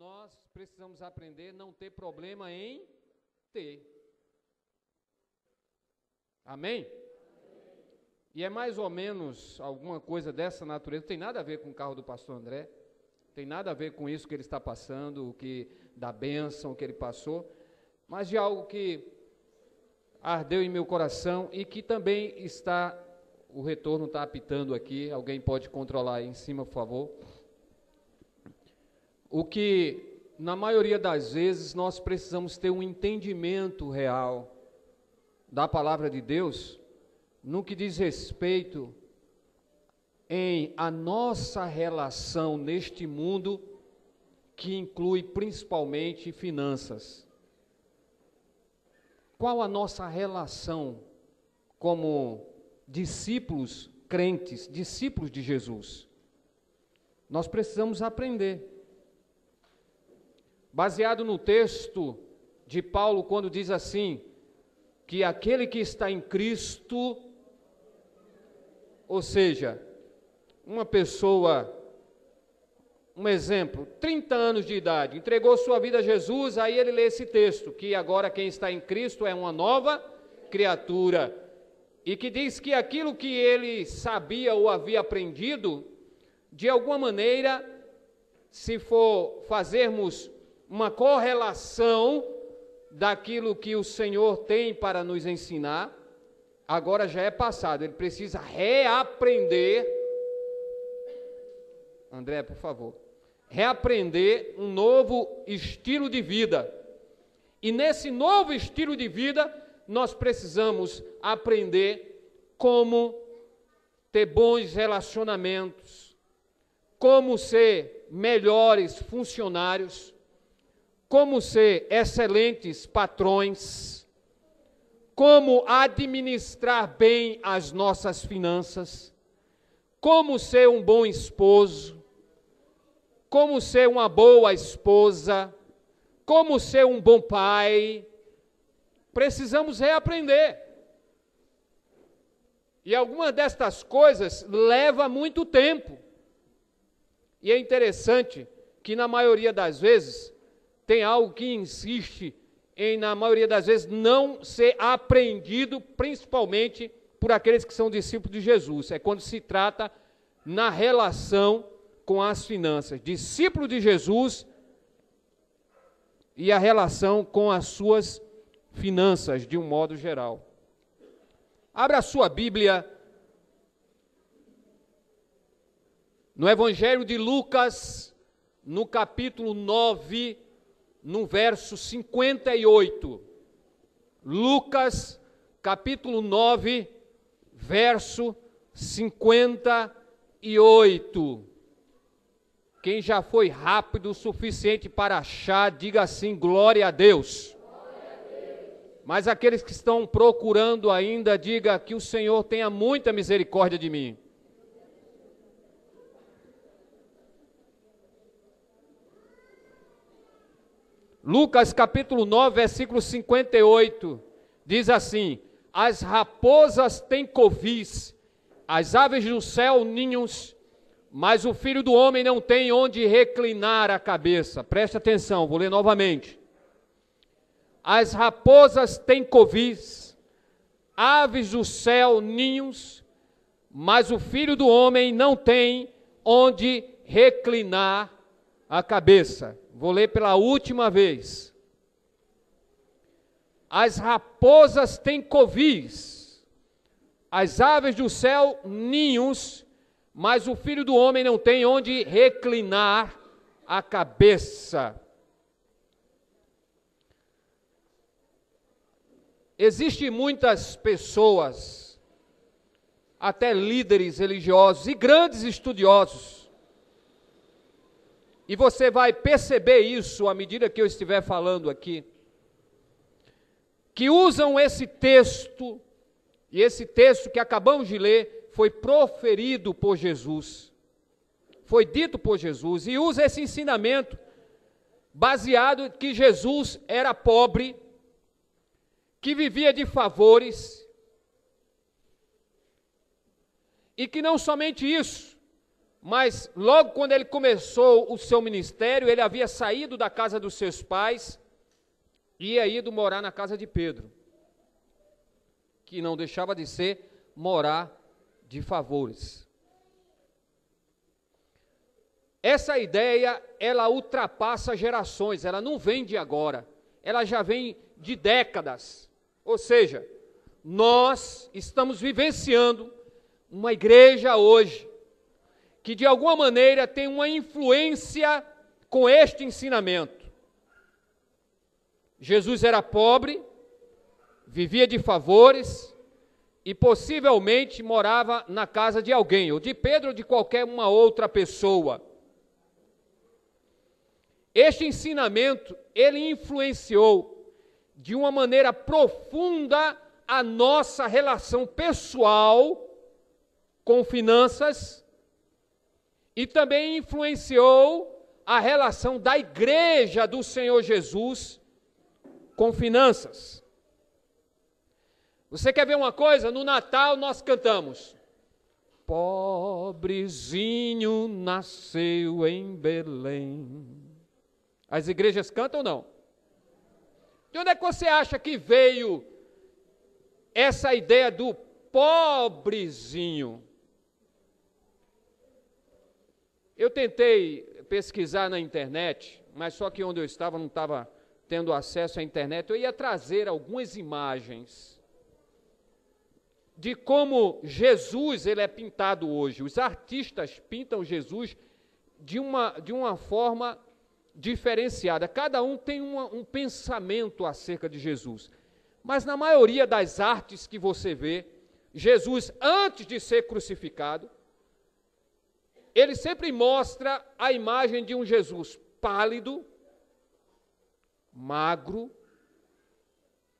nós precisamos aprender a não ter problema em ter. Amém? E é mais ou menos alguma coisa dessa natureza, não tem nada a ver com o carro do pastor André, tem nada a ver com isso que ele está passando, da bênção que ele passou, mas de algo que ardeu em meu coração e que também o retorno está apitando aqui, alguém pode controlar aí em cima, por favor. O que, na maioria das vezes, nós precisamos ter um entendimento real da palavra de Deus, no que diz respeito em a nossa relação neste mundo, que inclui principalmente finanças. Qual a nossa relação como discípulos crentes, discípulos de Jesus? Nós precisamos aprender. Baseado no texto de Paulo, quando diz assim, que aquele que está em Cristo, ou seja, uma pessoa, um exemplo, 30 anos de idade, entregou sua vida a Jesus, aí ele lê esse texto, que agora quem está em Cristo é uma nova criatura, e que diz que aquilo que ele sabia ou havia aprendido, de alguma maneira, se for fazermos uma correlação daquilo que o Senhor tem para nos ensinar, agora já é passado, ele precisa reaprender, André, por favor, reaprender um novo estilo de vida, e nesse novo estilo de vida, nós precisamos aprender como ter bons relacionamentos, como ser melhores funcionários, como ser excelentes patrões, como administrar bem as nossas finanças, como ser um bom esposo, como ser uma boa esposa, como ser um bom pai. Precisamos reaprender. E alguma destas coisas leva muito tempo. E é interessante que na maioria das vezes tem algo que insiste em, na maioria das vezes, não ser aprendido, principalmente por aqueles que são discípulos de Jesus. É quando se trata na relação com as finanças. Discípulo de Jesus e a relação com as suas finanças, de um modo geral. Abra a sua Bíblia no Evangelho de Lucas, no capítulo 9, no verso 58. Lucas, capítulo 9, verso 58. Quem já foi rápido o suficiente para achar, diga assim, glória a Deus. Mas aqueles que estão procurando ainda, diga que o Senhor tenha muita misericórdia de mim. Lucas capítulo 9, versículo 58, diz assim: as raposas têm covis, as aves do céu ninhos, mas o Filho do Homem não tem onde reclinar a cabeça. Preste atenção, vou ler novamente. As raposas têm covis, aves do céu ninhos, mas o Filho do Homem não tem onde reclinar a cabeça. Vou ler pela última vez. As raposas têm covis, as aves do céu ninhos, mas o Filho do Homem não tem onde reclinar a cabeça. Existem muitas pessoas, até líderes religiosos e grandes estudiosos, e você vai perceber isso à medida que eu estiver falando aqui, que usam esse texto, e esse texto que acabamos de ler foi proferido por Jesus, foi dito por Jesus, e usa esse ensinamento baseado em que Jesus era pobre, que vivia de favores, e que não somente isso, Mas logo quando ele começou o seu ministério, ele havia saído da casa dos seus pais e ia ido morar na casa de Pedro, que não deixava de ser morar de favores. Essa ideia, ela ultrapassa gerações, ela não vem de agora, ela já vem de décadas. Ou seja, nós estamos vivenciando uma igreja hoje que de alguma maneira tem uma influência com este ensinamento. Jesus era pobre, vivia de favores e possivelmente morava na casa de alguém, ou de Pedro ou de qualquer uma outra pessoa. Este ensinamento, ele influenciou de uma maneira profunda a nossa relação pessoal com finanças e também influenciou a relação da igreja do Senhor Jesus com finanças. Você quer ver uma coisa? No Natal nós cantamos: pobrezinho nasceu em Belém. As igrejas cantam ou não? De onde é que você acha que veio essa ideia do pobrezinho? Eu tentei pesquisar na internet, mas só que onde eu estava não estava tendo acesso à internet. Eu ia trazer algumas imagens de como Jesus ele é pintado hoje. Os artistas pintam Jesus de uma forma diferenciada. Cada um tem um pensamento acerca de Jesus. Mas na maioria das artes que você vê, Jesus, antes de ser crucificado, ele sempre mostra a imagem de um Jesus pálido, magro,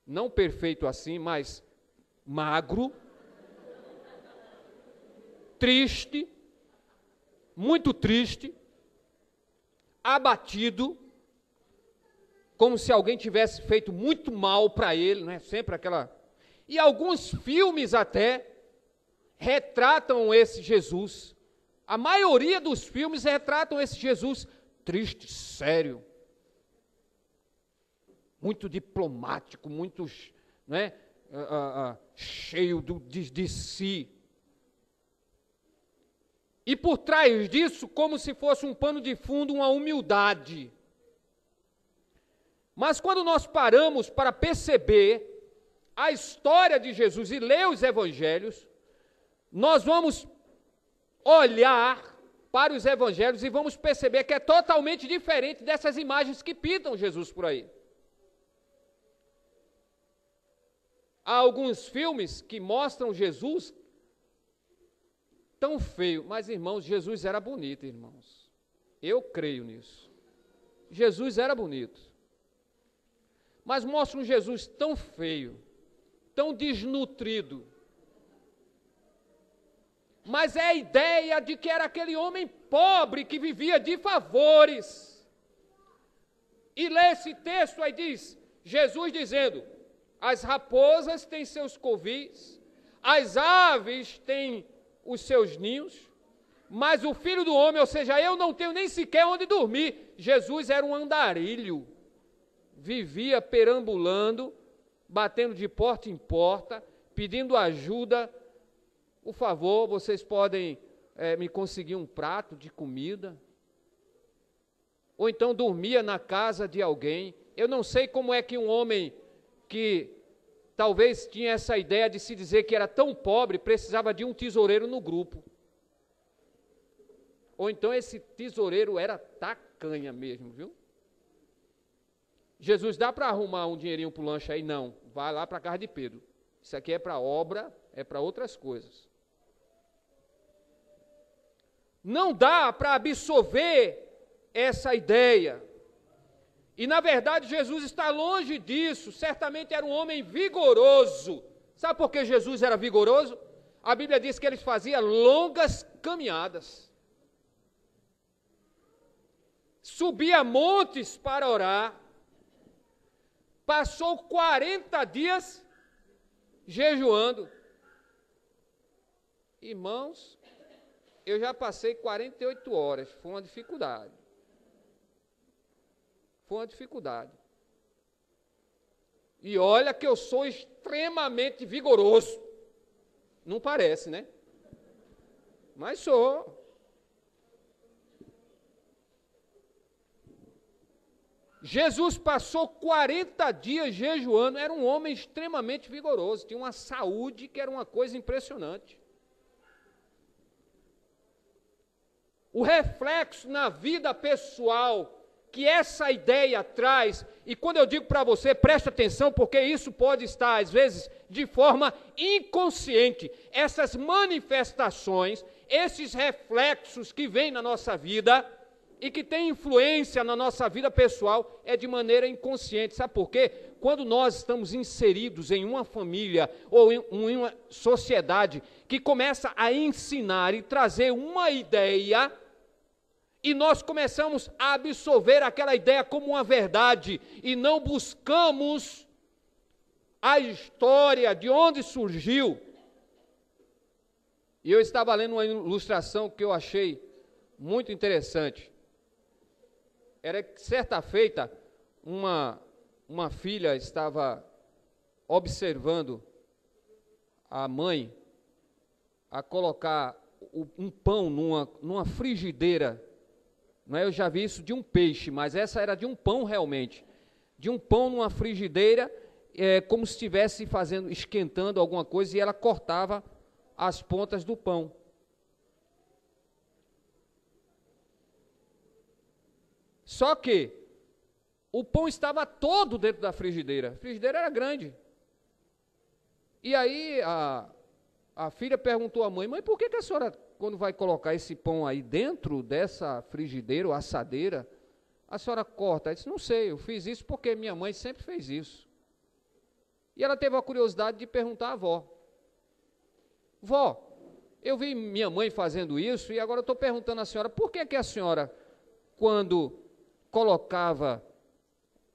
não perfeito assim, mas magro, triste, muito triste, abatido, como se alguém tivesse feito muito mal para ele, não é? Sempre aquela... E alguns filmes até retratam esse Jesus. A maioria dos filmes retratam esse Jesus triste, sério, muito diplomático, muito, né, cheio de si. E por trás disso, como se fosse um pano de fundo, uma humildade. Mas quando nós paramos para perceber a história de Jesus e ler os evangelhos, nós vamos olhar para os evangelhos e vamos perceber que é totalmente diferente dessas imagens que pintam Jesus por aí. Há alguns filmes que mostram Jesus tão feio, mas irmãos, Jesus era bonito, irmãos. Eu creio nisso. Jesus era bonito. Mas mostram um Jesus tão feio, tão desnutrido. Mas é a ideia de que era aquele homem pobre que vivia de favores. E lê esse texto aí, diz, Jesus dizendo, as raposas têm seus covis, as aves têm os seus ninhos, mas o Filho do Homem, ou seja, eu não tenho nem sequer onde dormir. Jesus era um andarilho, vivia perambulando, batendo de porta em porta, pedindo ajuda. Por favor, vocês podem me conseguir um prato de comida? Ou então dormia na casa de alguém. Eu não sei como é que um homem que talvez tinha essa ideia de se dizer que era tão pobre, precisava de um tesoureiro no grupo. Ou então esse tesoureiro era tacanha mesmo, viu? Jesus, dá para arrumar um dinheirinho para o lanche aí? Não, vai lá para a casa de Pedro. Isso aqui é para obra, é para outras coisas. Não dá para absorver essa ideia. E, na verdade, Jesus está longe disso. Certamente era um homem vigoroso. Sabe por que Jesus era vigoroso? A Bíblia diz que ele fazia longas caminhadas. Subia montes para orar. Passou 40 dias jejuando. Irmãos, eu já passei 48 horas, foi uma dificuldade. Foi uma dificuldade. E olha que eu sou extremamente vigoroso. Não parece, né? Mas sou. Jesus passou 40 dias jejuando, era um homem extremamente vigoroso, tinha uma saúde que era uma coisa impressionante. O reflexo na vida pessoal que essa ideia traz, e quando eu digo para você, preste atenção, porque isso pode estar, às vezes, de forma inconsciente, essas manifestações, esses reflexos que vêm na nossa vida, e que têm influência na nossa vida pessoal, é de maneira inconsciente. Sabe por quê? Quando nós estamos inseridos em uma família ou em uma sociedade que começa a ensinar e trazer uma ideia, e nós começamos a absorver aquela ideia como uma verdade, e não buscamos a história de onde surgiu. E eu estava lendo uma ilustração que eu achei muito interessante. Era que, certa feita, uma filha estava observando a mãe a colocar um pão numa frigideira. Não é? Eu já vi isso de um peixe, mas essa era de um pão realmente. De um pão numa frigideira, como se estivesse esquentando alguma coisa, e ela cortava as pontas do pão. Só que o pão estava todo dentro da frigideira. A frigideira era grande. E aí a filha perguntou à mãe: mãe, por que a senhora, quando vai colocar esse pão aí dentro dessa frigideira ou assadeira, a senhora corta? Ela disse: não sei, eu fiz isso porque minha mãe sempre fez isso. E ela teve a curiosidade de perguntar à avó: vó, eu vi minha mãe fazendo isso e agora eu estou perguntando à senhora, por que a senhora, quando colocava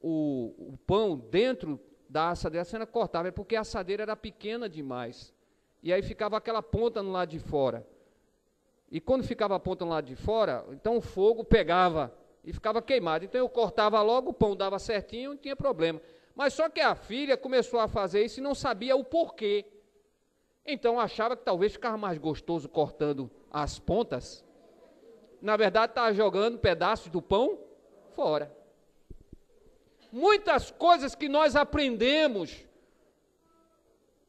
o pão dentro da assadeira, a senhora cortava? É porque a assadeira era pequena demais, e aí ficava aquela ponta no lado de fora, e quando ficava a ponta no lado de fora, então o fogo pegava e ficava queimado, então eu cortava logo, o pão dava certinho, não tinha problema. Mas só que a filha começou a fazer isso e não sabia o porquê, então achava que talvez ficava mais gostoso cortando as pontas. Na verdade estava jogando pedaços do pão fora. Muitas coisas que nós aprendemos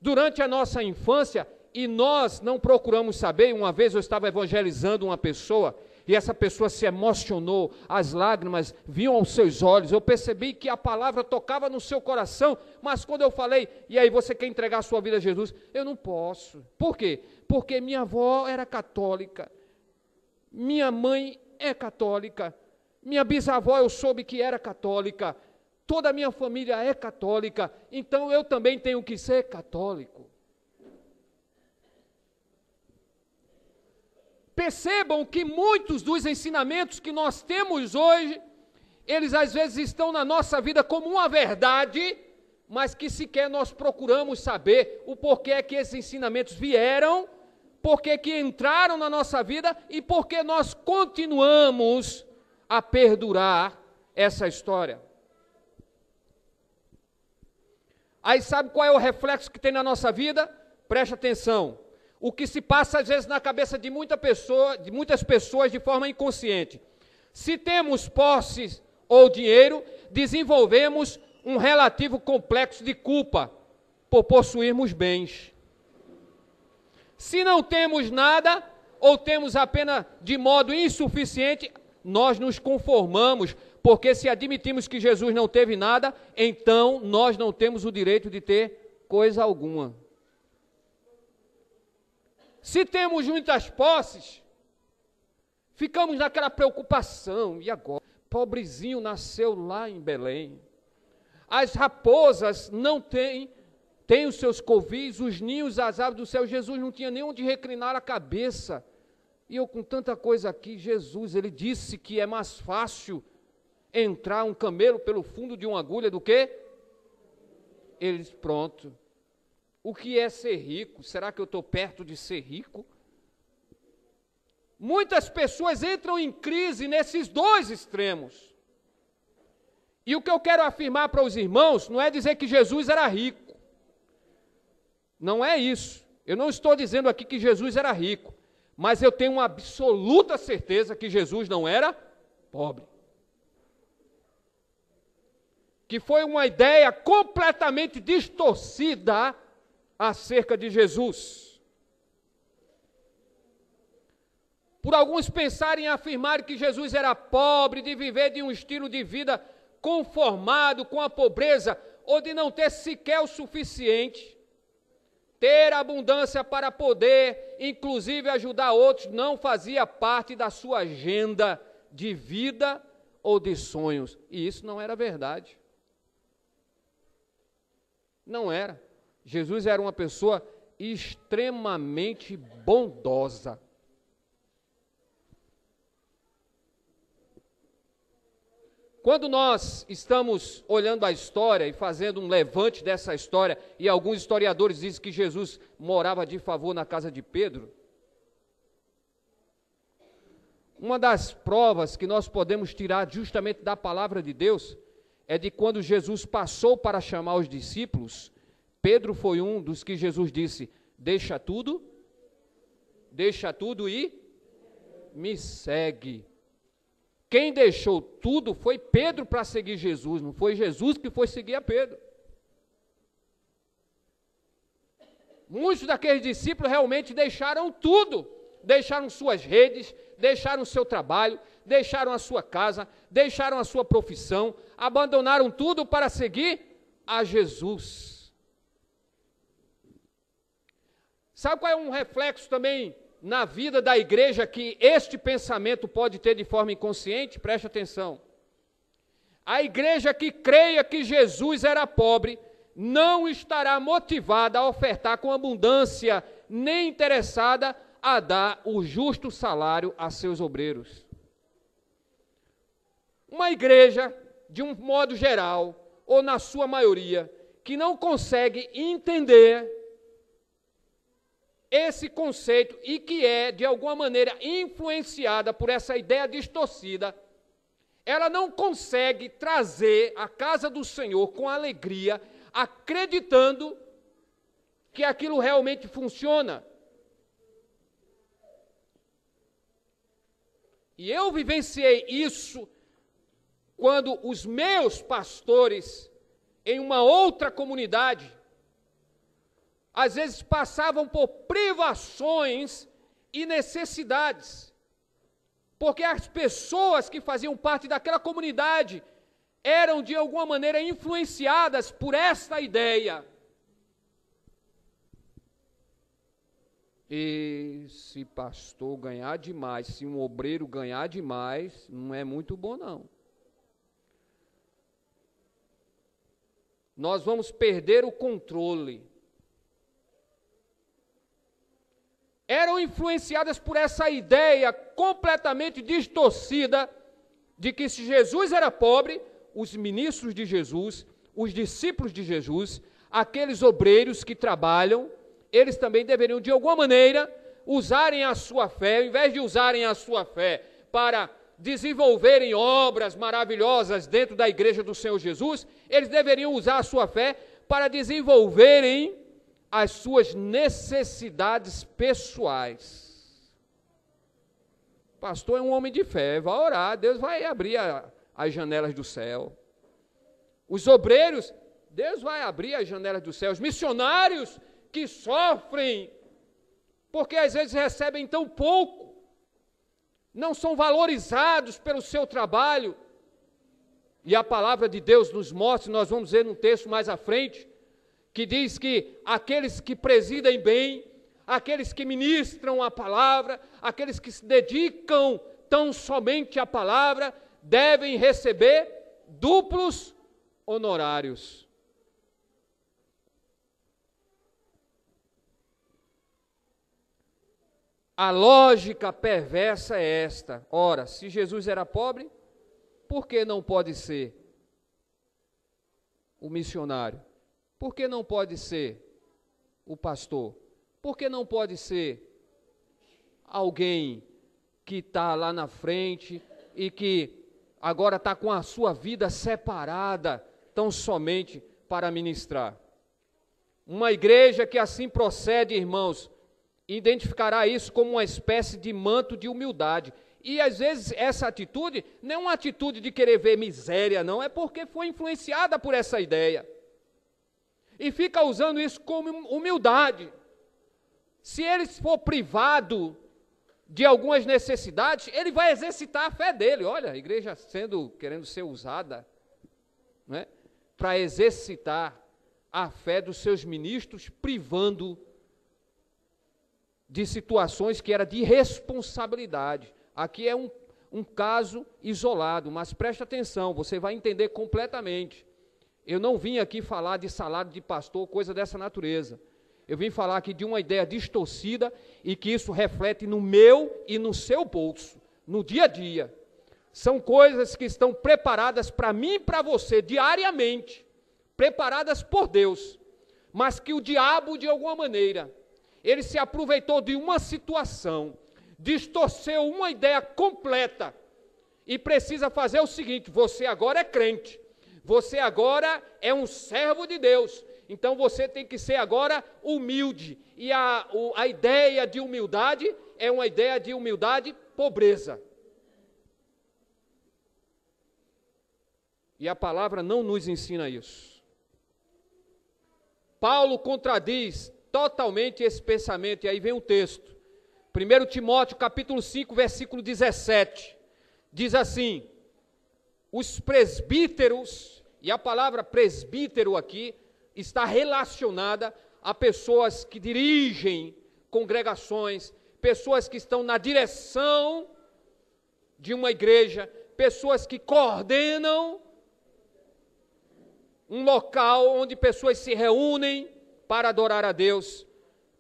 durante a nossa infância e nós não procuramos saber. Uma vez eu estava evangelizando uma pessoa e essa pessoa se emocionou, as lágrimas vinham aos seus olhos, eu percebi que a palavra tocava no seu coração, mas quando eu falei: e aí, você quer entregar a sua vida a Jesus? Eu não posso. Por quê? Porque minha avó era católica, minha mãe é católica, minha bisavó eu soube que era católica, toda a minha família é católica, então eu também tenho que ser católico. Percebam que muitos dos ensinamentos que nós temos hoje, eles às vezes estão na nossa vida como uma verdade, mas que sequer nós procuramos saber o porquê é que esses ensinamentos vieram, porquê que entraram na nossa vida e porquê nós continuamos a perdurar essa história. Aí sabe qual é o reflexo que tem na nossa vida? Preste atenção. O que se passa às vezes na cabeça de muitas pessoas de forma inconsciente. Se temos posses ou dinheiro, desenvolvemos um relativo complexo de culpa por possuirmos bens. Se não temos nada, ou temos apenas de modo insuficiente, nós nos conformamos, porque se admitimos que Jesus não teve nada, então nós não temos o direito de ter coisa alguma. Se temos muitas posses, ficamos naquela preocupação: e agora? Pobrezinho nasceu lá em Belém. As raposas não têm os seus covis, os ninhos, as aves do céu. Jesus não tinha nem onde reclinar a cabeça. E eu com tanta coisa aqui, Jesus, ele disse que é mais fácil entrar um camelo pelo fundo de uma agulha do que? Ele disse: pronto. O que é ser rico? Será que eu estou perto de ser rico? Muitas pessoas entram em crise nesses dois extremos. E o que eu quero afirmar para os irmãos não é dizer que Jesus era rico. Não é isso. Eu não estou dizendo aqui que Jesus era rico, mas eu tenho uma absoluta certeza que Jesus não era pobre. Que foi uma ideia completamente distorcida acerca de Jesus. Por alguns pensarem em afirmar que Jesus era pobre, de viver de um estilo de vida conformado com a pobreza, ou de não ter sequer o suficiente, ter abundância para poder, inclusive, ajudar outros, não fazia parte da sua agenda de vida ou de sonhos. E isso não era verdade. Não era. Jesus era uma pessoa extremamente bondosa. Quando nós estamos olhando a história e fazendo um levante dessa história, e alguns historiadores dizem que Jesus morava de favor na casa de Pedro, uma das provas que nós podemos tirar justamente da palavra de Deus é de quando Jesus passou para chamar os discípulos, Pedro foi um dos que Jesus disse, deixa tudo e me segue. Quem deixou tudo foi Pedro para seguir Jesus, não foi Jesus que foi seguir a Pedro. Muitos daqueles discípulos realmente deixaram tudo, deixaram suas redes, deixaram o seu trabalho, deixaram a sua casa, deixaram a sua profissão, abandonaram tudo para seguir a Jesus. Sabe qual é um reflexo também na vida da igreja que este pensamento pode ter de forma inconsciente? Preste atenção. A igreja que creia que Jesus era pobre não estará motivada a ofertar com abundância, nem interessada a dar o justo salário a seus obreiros. Uma igreja, de um modo geral, ou na sua maioria, que não consegue entender esse conceito e que é, de alguma maneira, influenciada por essa ideia distorcida, ela não consegue trazer a casa do Senhor com alegria, acreditando que aquilo realmente funciona. E eu vivenciei isso quando os meus pastores, em uma outra comunidade, às vezes passavam por privações e necessidades, porque as pessoas que faziam parte daquela comunidade eram de alguma maneira influenciadas por essa ideia. E se pastor ganhar demais, se um obreiro ganhar demais, não é muito bom não. Nós vamos perder o controle. Eram influenciadas por essa ideia completamente distorcida de que se Jesus era pobre, os ministros de Jesus, os discípulos de Jesus, aqueles obreiros que trabalham, eles também deveriam de alguma maneira usarem a sua fé, ao invés de usarem a sua fé para desenvolverem obras maravilhosas dentro da igreja do Senhor Jesus, eles deveriam usar a sua fé para desenvolverem as suas necessidades pessoais. O pastor é um homem de fé, vai orar, Deus vai abrir as janelas do céu. Os obreiros, Deus vai abrir as janelas do céu. Os missionários que sofrem, porque às vezes recebem tão pouco, não são valorizados pelo seu trabalho. E a palavra de Deus nos mostra, nós vamos ver num texto mais à frente, que diz que aqueles que presidem bem, aqueles que ministram a palavra, aqueles que se dedicam tão somente à palavra, devem receber duplos honorários. A lógica perversa é esta. Ora, se Jesus era pobre, por que não pode ser o missionário? Por que não pode ser o pastor? Por que não pode ser alguém que está lá na frente e que agora está com a sua vida separada, tão somente para ministrar. Uma igreja que assim procede, irmãos, identificará isso como uma espécie de manto de humildade. E às vezes essa atitude não é uma atitude de querer ver miséria, não, é porque foi influenciada por essa ideia. E fica usando isso como humildade. Se ele for privado de algumas necessidades, ele vai exercitar a fé dele. Olha, a igreja querendo ser usada, né, para exercitar a fé dos seus ministros, privando de situações que era de responsabilidade. Aqui é um caso isolado, mas preste atenção, você vai entender completamente. Eu não vim aqui falar de salário de pastor, coisa dessa natureza. Eu vim falar aqui de uma ideia distorcida e que isso reflete no meu e no seu bolso, no dia a dia. São coisas que estão preparadas para mim e para você diariamente, preparadas por Deus, mas que o diabo, de alguma maneira, ele se aproveitou de uma situação, distorceu uma ideia completa e precisa fazer o seguinte: você agora é crente, você agora é um servo de Deus, então você tem que ser agora humilde. E a ideia de humildade é uma ideia de humildade pobreza. E a palavra não nos ensina isso. Paulo contradiz totalmente esse pensamento, e aí vem o texto. 1 Timóteo capítulo 5, versículo 17, diz assim: os presbíteros, e a palavra presbítero aqui está relacionada a pessoas que dirigem congregações, pessoas que estão na direção de uma igreja, pessoas que coordenam um local onde pessoas se reúnem para adorar a Deus.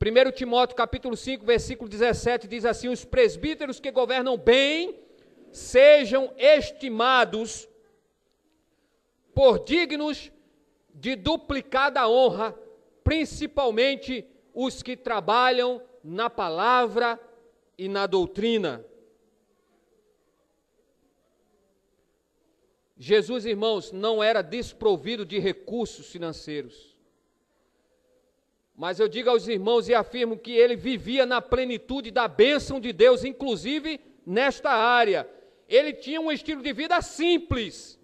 1 Timóteo capítulo 5, versículo 17 diz assim: os presbíteros que governam bem sejam estimados por dignos de duplicada honra, principalmente os que trabalham na palavra e na doutrina. Jesus, irmãos, não era desprovido de recursos financeiros. Mas eu digo aos irmãos e afirmo que ele vivia na plenitude da bênção de Deus, inclusive nesta área. Ele tinha um estilo de vida simples.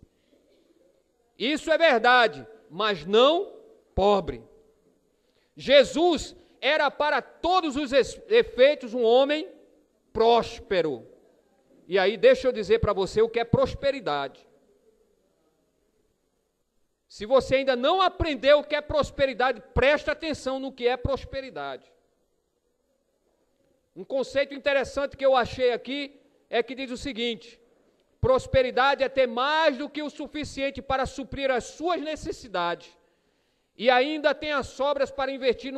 Isso é verdade, mas não pobre. Jesus era para todos os efeitos um homem próspero. E aí deixa eu dizer para você o que é prosperidade. Se você ainda não aprendeu o que é prosperidade, preste atenção no que é prosperidade. Um conceito interessante que eu achei aqui é que diz o seguinte: prosperidade é ter mais do que o suficiente para suprir as suas necessidades e ainda tem as sobras para investir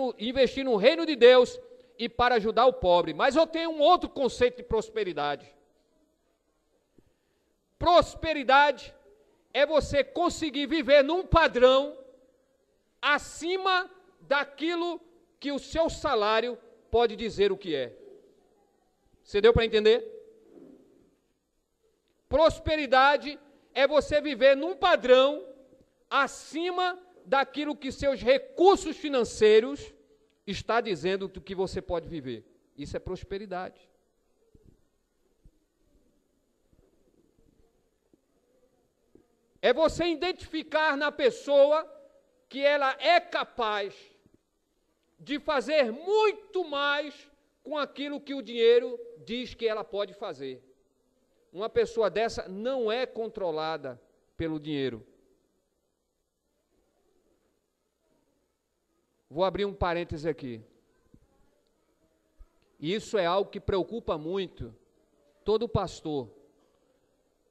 no reino de Deus e para ajudar o pobre. Mas eu tenho um outro conceito de prosperidade. Prosperidade é você conseguir viver num padrão acima daquilo que o seu salário pode dizer o que é. Você deu para entender? Prosperidade é você viver num padrão acima daquilo que seus recursos financeiros está dizendo do que você pode viver. Isso é prosperidade. É você identificar na pessoa que ela é capaz de fazer muito mais com aquilo que o dinheiro diz que ela pode fazer. Uma pessoa dessa não é controlada pelo dinheiro. Vou abrir um parêntese aqui. Isso é algo que preocupa muito todo pastor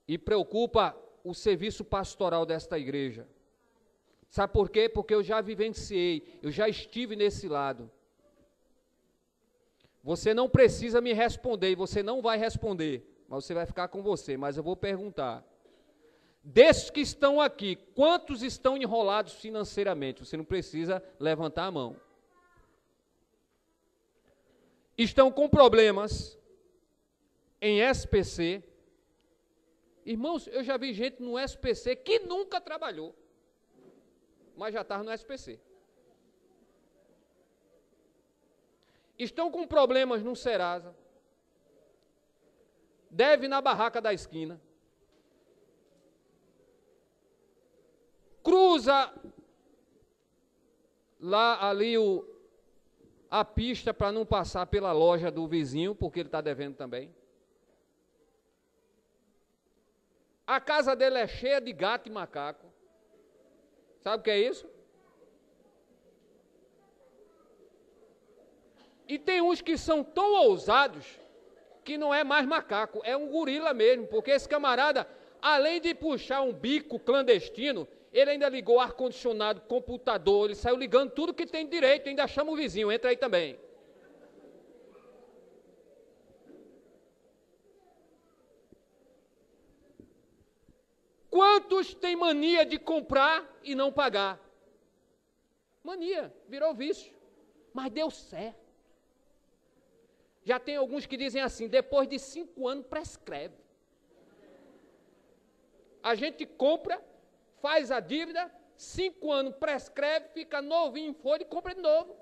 e preocupa o serviço pastoral desta igreja. Sabe por quê? Porque eu já vivenciei, eu já estive nesse lado. Você não precisa me responder e você não vai responder, mas você vai ficar com você, mas eu vou perguntar. Desses que estão aqui, quantos estão enrolados financeiramente? Você não precisa levantar a mão. Estão com problemas em SPC. Irmãos, eu já vi gente no SPC que nunca trabalhou, mas já estava no SPC. Estão com problemas no Serasa, deve na barraca da esquina, cruza lá ali a pista para não passar pela loja do vizinho, porque ele está devendo também. A casa dele é cheia de gato e macaco. Sabe o que é isso? E tem uns que são tão ousados que não é mais macaco, é um gorila mesmo, porque esse camarada, além de puxar um bico clandestino, ele ainda ligou ar-condicionado, computador, ele saiu ligando tudo que tem direito, ainda chama o vizinho, entra aí também. Quantos têm mania de comprar e não pagar? Mania, virou vício, mas deu certo. Já tem alguns que dizem assim, depois de 5 anos prescreve. A gente compra, faz a dívida, 5 anos prescreve, fica novinho em folha e compra de novo.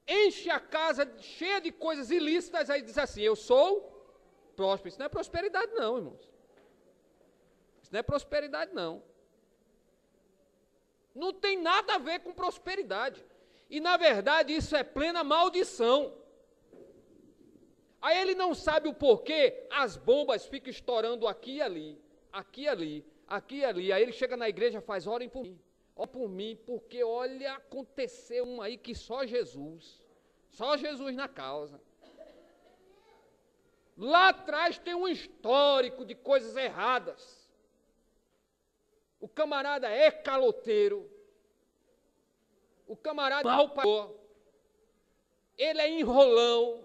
Enche a casa cheia de coisas ilícitas, aí diz assim, eu sou próspero. Isso não é prosperidade não, irmãos. Isso não é prosperidade não. Não tem nada a ver com prosperidade. E, na verdade, isso é plena maldição. Aí ele não sabe o porquê, as bombas ficam estourando aqui e ali, aqui e ali, aqui e ali. Aí ele chega na igreja e faz, orem por mim, porque olha, aconteceu um aí que só Jesus na causa. Lá atrás tem um histórico de coisas erradas. O camarada é caloteiro, o camarada mal pagou, ele é enrolão,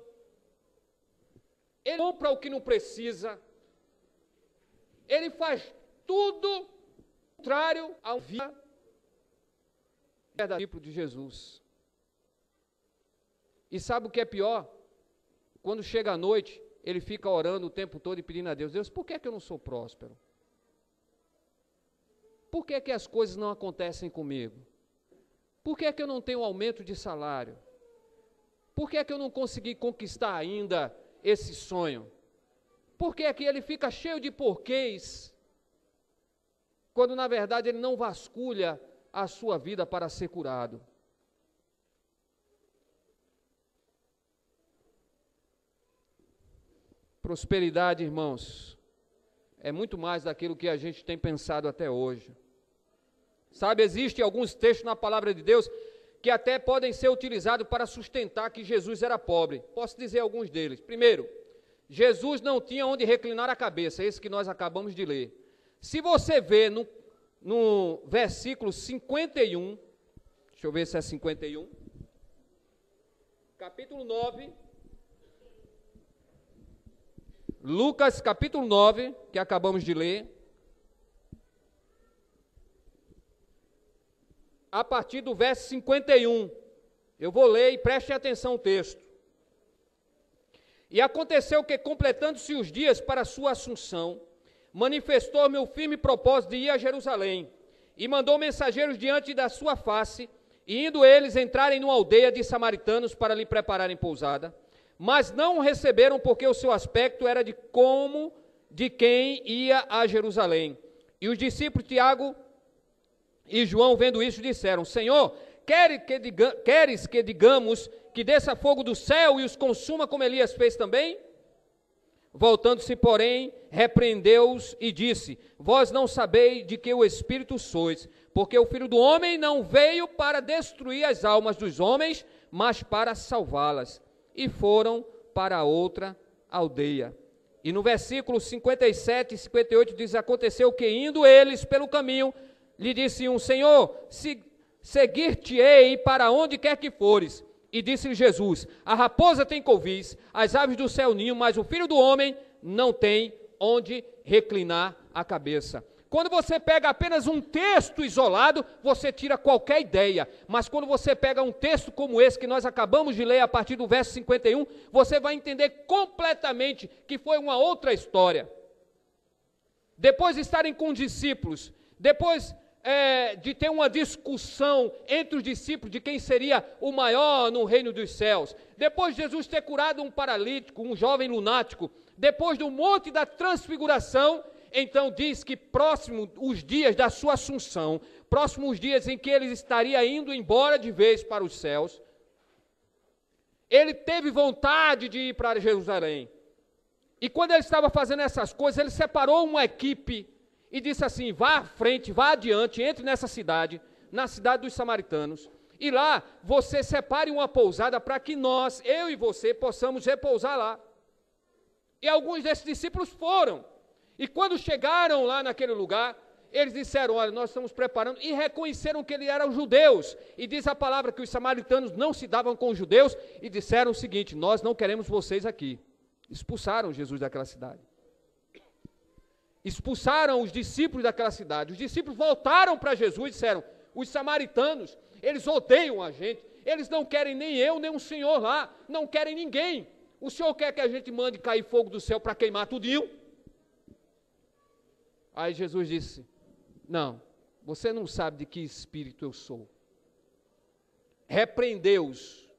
ele compra o que não precisa, ele faz tudo contrário ao vida discípulo de Jesus. E sabe o que é pior? Quando chega a noite, ele fica orando o tempo todo e pedindo a Deus, Deus, por que é que eu não sou próspero? Por que é que as coisas não acontecem comigo? Por que é que eu não tenho aumento de salário? Por que é que eu não consegui conquistar ainda esse sonho? Por que é que ele fica cheio de porquês, quando na verdade ele não vasculha a sua vida para ser curado? Prosperidade, irmãos, é muito mais daquilo que a gente tem pensado até hoje. Sabe, existem alguns textos na palavra de Deus que até podem ser utilizados para sustentar que Jesus era pobre. Posso dizer alguns deles. Primeiro, Jesus não tinha onde reclinar a cabeça, esse que nós acabamos de ler. Se você vê no versículo 51, deixa eu ver se é 51, capítulo 9, Lucas capítulo 9, que acabamos de ler, a partir do verso 51, eu vou ler e prestem atenção ao texto. E aconteceu que, completando-se os dias para a sua assunção, manifestou-me o firme propósito de ir a Jerusalém, e mandou mensageiros diante da sua face, e indo eles entrarem numa aldeia de samaritanos para lhe prepararem pousada, mas não o receberam porque o seu aspecto era como de quem ia a Jerusalém. E os discípulos Tiago e João, vendo isso, disseram, Senhor, queres que digamos que desça fogo do céu e os consuma como Elias fez também? Voltando-se, porém, repreendeu-os e disse, vós não sabeis de que o Espírito sois, porque o Filho do Homem não veio para destruir as almas dos homens, mas para salvá-las. E foram para outra aldeia. E no versículo 57 e 58 diz, aconteceu que indo eles pelo caminho, lhe disse um, Senhor, seguir-te-ei para onde quer que fores. E disse-lhe Jesus, a raposa tem covis, as aves do céu ninho, mas o Filho do Homem não tem onde reclinar a cabeça. Quando você pega apenas um texto isolado, você tira qualquer ideia. Mas quando você pega um texto como esse que nós acabamos de ler a partir do verso 51, você vai entender completamente que foi uma outra história. Depois de estarem com os discípulos, depois de ter uma discussão entre os discípulos de quem seria o maior no reino dos céus, depois de Jesus ter curado um paralítico, um jovem lunático, depois do monte da transfiguração, então diz que próximo os dias da sua assunção, próximos os dias em que ele estaria indo embora de vez para os céus, ele teve vontade de ir para Jerusalém. E quando ele estava fazendo essas coisas, ele separou uma equipe e disse assim: vá à frente, vá adiante, entre nessa cidade, na cidade dos samaritanos, e lá você separe uma pousada para que nós, eu e você, possamos repousar lá. E alguns desses discípulos foram. E quando chegaram lá naquele lugar, eles disseram: olha, nós estamos preparando, e reconheceram que eles eram judeus. E diz a palavra que os samaritanos não se davam com os judeus, e disseram o seguinte: nós não queremos vocês aqui. Expulsaram Jesus daquela cidade. Expulsaram os discípulos daquela cidade. Os discípulos voltaram para Jesus e disseram: os samaritanos, eles odeiam a gente, eles não querem nem eu, nem o Senhor lá, não querem ninguém. O Senhor quer que a gente mande cair fogo do céu para queimar tudinho? Aí Jesus disse: não, você não sabe de que espírito eu sou. Repreendeu-os.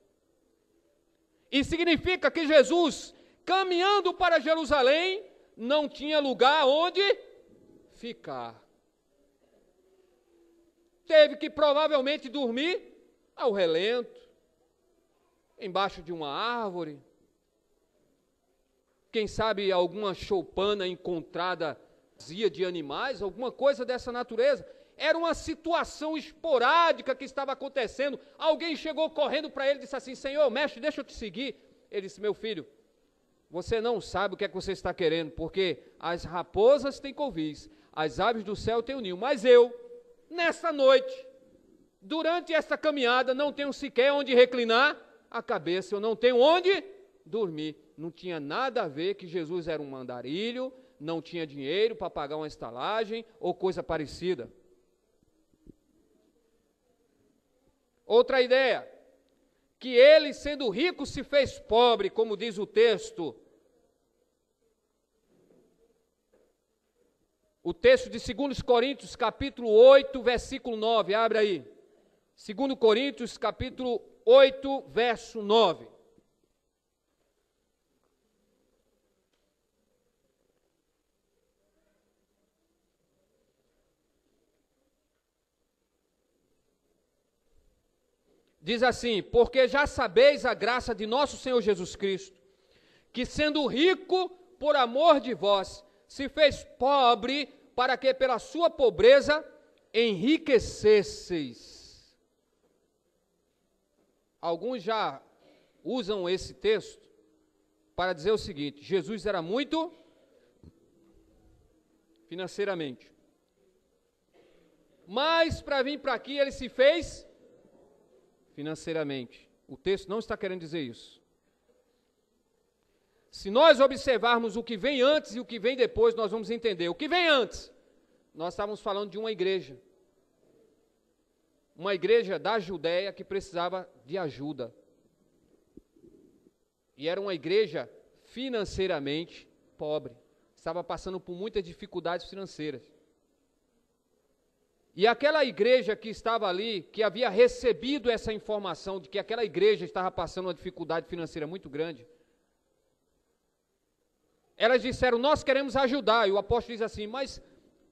E significa que Jesus, caminhando para Jerusalém, não tinha lugar onde ficar. Teve que provavelmente dormir ao relento, embaixo de uma árvore. Quem sabe alguma choupana encontrada vazia de animais, alguma coisa dessa natureza. Era uma situação esporádica que estava acontecendo. Alguém chegou correndo para ele e disse assim: Senhor, mestre, deixa eu te seguir. Ele disse: meu filho, você não sabe o que é que você está querendo, porque as raposas têm covis, as aves do céu têm o ninho, mas eu, nessa noite, durante essa caminhada, não tenho sequer onde reclinar a cabeça, eu não tenho onde dormir. Não tinha nada a ver que Jesus era um mandarilho, não tinha dinheiro para pagar uma estalagem ou coisa parecida. Outra ideia, que ele, sendo rico, se fez pobre, como diz o texto. O texto de 2 Coríntios, capítulo 8, versículo 9, abre aí. 2 Coríntios, capítulo 8, verso 9. Diz assim: porque já sabeis a graça de nosso Senhor Jesus Cristo, que sendo rico por amor de vós, se fez pobre, para que pela sua pobreza enriquecesseis. Alguns já usam esse texto para dizer o seguinte: Jesus era muito financeiramente, mas para vir para aqui ele se fez financeiramente. O texto não está querendo dizer isso. Se nós observarmos o que vem antes e o que vem depois, nós vamos entender. O que vem antes? Nós estávamos falando de uma igreja da Judéia que precisava de ajuda. E era uma igreja financeiramente pobre. Estava passando por muitas dificuldades financeiras. E aquela igreja que estava ali, que havia recebido essa informação de que aquela igreja estava passando uma dificuldade financeira muito grande, elas disseram: nós queremos ajudar. E o apóstolo diz assim: mas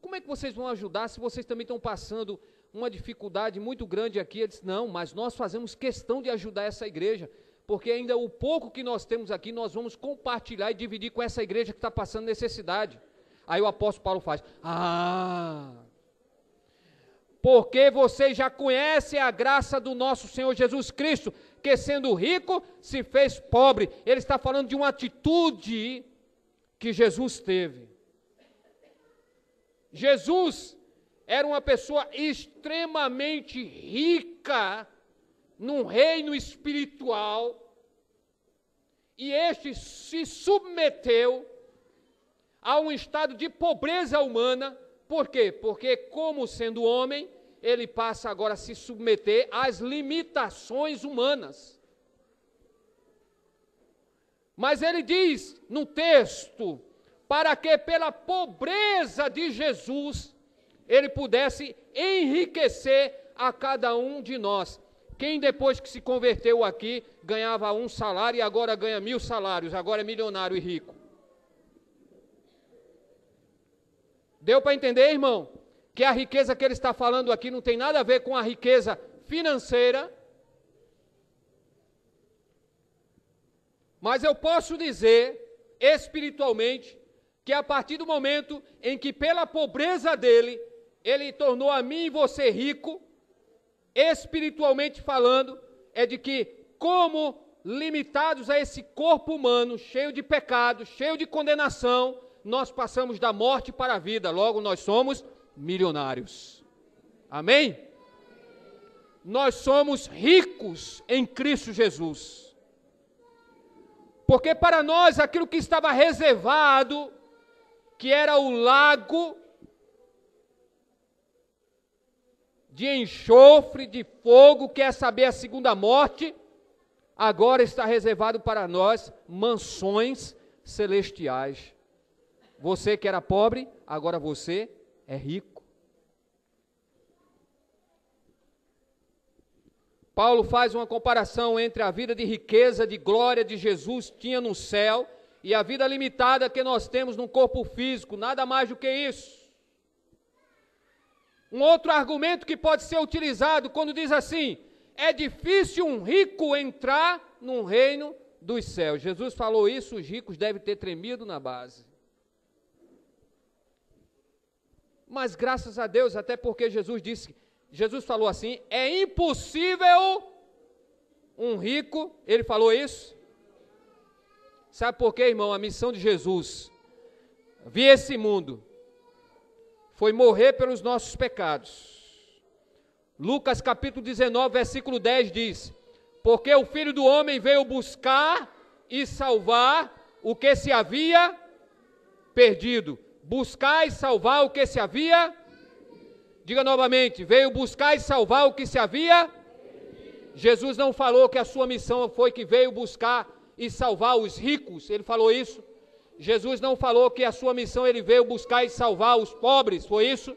como é que vocês vão ajudar se vocês também estão passando uma dificuldade muito grande aqui? Ele disse: não, mas nós fazemos questão de ajudar essa igreja, porque ainda o pouco que nós temos aqui, nós vamos compartilhar e dividir com essa igreja que está passando necessidade. Aí o apóstolo Paulo faz: porque vocês já conhecem a graça do nosso Senhor Jesus Cristo, que sendo rico, se fez pobre. Ele está falando de uma atitude que Jesus teve. Jesus era uma pessoa extremamente rica num reino espiritual, e este se submeteu a um estado de pobreza humana Por quê? Porque, como sendo homem, ele passa agora a se submeter às limitações humanas. Mas ele diz no texto, para que pela pobreza de Jesus, ele pudesse enriquecer a cada um de nós. Quem depois que se converteu aqui, ganhava 1 salário e agora ganha 1000 salários, agora é milionário e rico. Deu para entender, irmão? Que a riqueza que ele está falando aqui não tem nada a ver com a riqueza financeira. Mas eu posso dizer, espiritualmente, que a partir do momento em que pela pobreza dele, ele tornou a mim e você rico, espiritualmente falando, é de que, como limitados a esse corpo humano, cheio de pecado, cheio de condenação, nós passamos da morte para a vida, logo nós somos milionários. Amém? Nós somos ricos em Cristo Jesus. Porque para nós aquilo que estava reservado, que era o lago de enxofre, de fogo, quer saber a segunda morte, agora está reservado para nós mansões celestiais. Você que era pobre, agora você é rico. Paulo faz uma comparação entre a vida de riqueza, de glória de Jesus tinha no céu e a vida limitada que nós temos no corpo físico, nada mais do que isso. Um outro argumento que pode ser utilizado quando diz assim, é difícil um rico entrar no reino dos céus. Jesus falou isso, os ricos devem ter tremido na base. Mas graças a Deus, até porque Jesus falou assim, é impossível um rico, ele falou isso. Sabe por quê, irmão? A missão de Jesus, vir esse mundo, foi morrer pelos nossos pecados. Lucas capítulo 19, versículo 10 diz, porque o Filho do Homem veio buscar e salvar o que se havia perdido. Buscar e salvar o que se havia, diga novamente, veio buscar e salvar o que se havia. Jesus não falou que a sua missão foi que veio buscar e salvar os ricos, ele falou isso. Jesus não falou que a sua missão ele veio buscar e salvar os pobres, foi isso?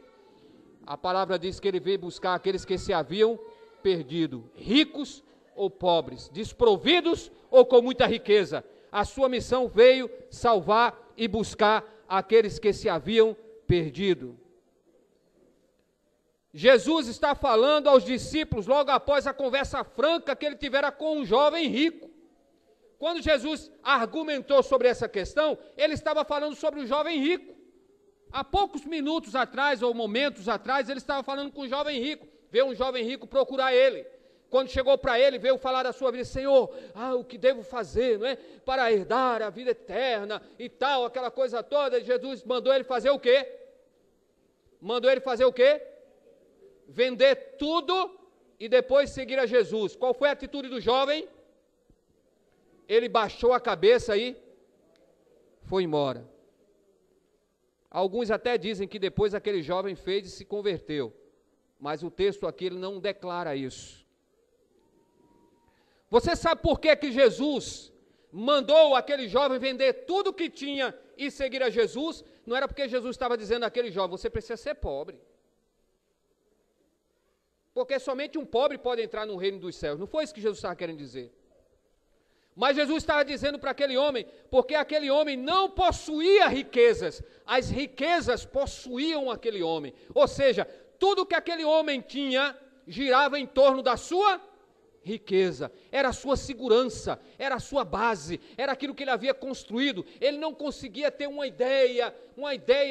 A palavra diz que ele veio buscar aqueles que se haviam perdido, ricos ou pobres, desprovidos ou com muita riqueza. A sua missão veio salvar e buscar aqueles que se haviam perdido. Jesus está falando aos discípulos logo após a conversa franca que ele tivera com um jovem rico. Quando Jesus argumentou sobre essa questão, ele estava falando sobre o jovem rico. Há poucos minutos atrás, ou momentos atrás, ele estava falando com um jovem rico. Veio um jovem rico procurar ele. Quando chegou para ele, veio falar da sua vida, Senhor, o que devo fazer, não é? Para herdar a vida eterna e tal, aquela coisa toda. Jesus mandou ele fazer o quê? Mandou ele fazer o quê? Vender tudo e depois seguir a Jesus. Qual foi a atitude do jovem? Ele baixou a cabeça e foi embora. Alguns até dizem que depois aquele jovem fez e se converteu. Mas o texto aqui ele não declara isso. Você sabe por que que Jesus mandou aquele jovem vender tudo o que tinha e seguir a Jesus? Não era porque Jesus estava dizendo àquele jovem, você precisa ser pobre. Porque somente um pobre pode entrar no reino dos céus. Não foi isso que Jesus estava querendo dizer. Mas Jesus estava dizendo para aquele homem, porque aquele homem não possuía riquezas, as riquezas possuíam aquele homem. Ou seja, tudo que aquele homem tinha girava em torno da sua riqueza, era a sua segurança, era a sua base, era aquilo que ele havia construído. Ele não conseguia ter uma ideia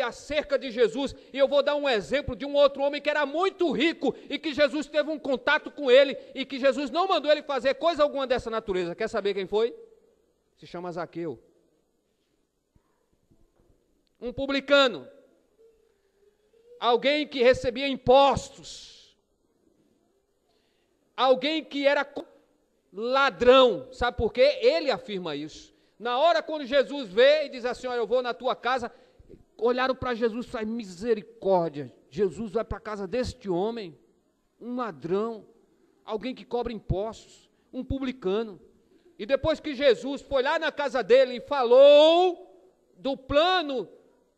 acerca de Jesus. E eu vou dar um exemplo de um outro homem que era muito rico e que Jesus teve um contato com ele e que Jesus não mandou ele fazer coisa alguma dessa natureza. Quer saber quem foi? Se chama Zaqueu. Um publicano, alguém que recebia impostos, alguém que era ladrão. Sabe por quê? Ele afirma isso. Na hora quando Jesus vê e diz assim, olha, eu vou na tua casa, olharam para Jesus e falaram, misericórdia, Jesus vai para a casa deste homem, um ladrão, alguém que cobra impostos, um publicano. E depois que Jesus foi lá na casa dele e falou do plano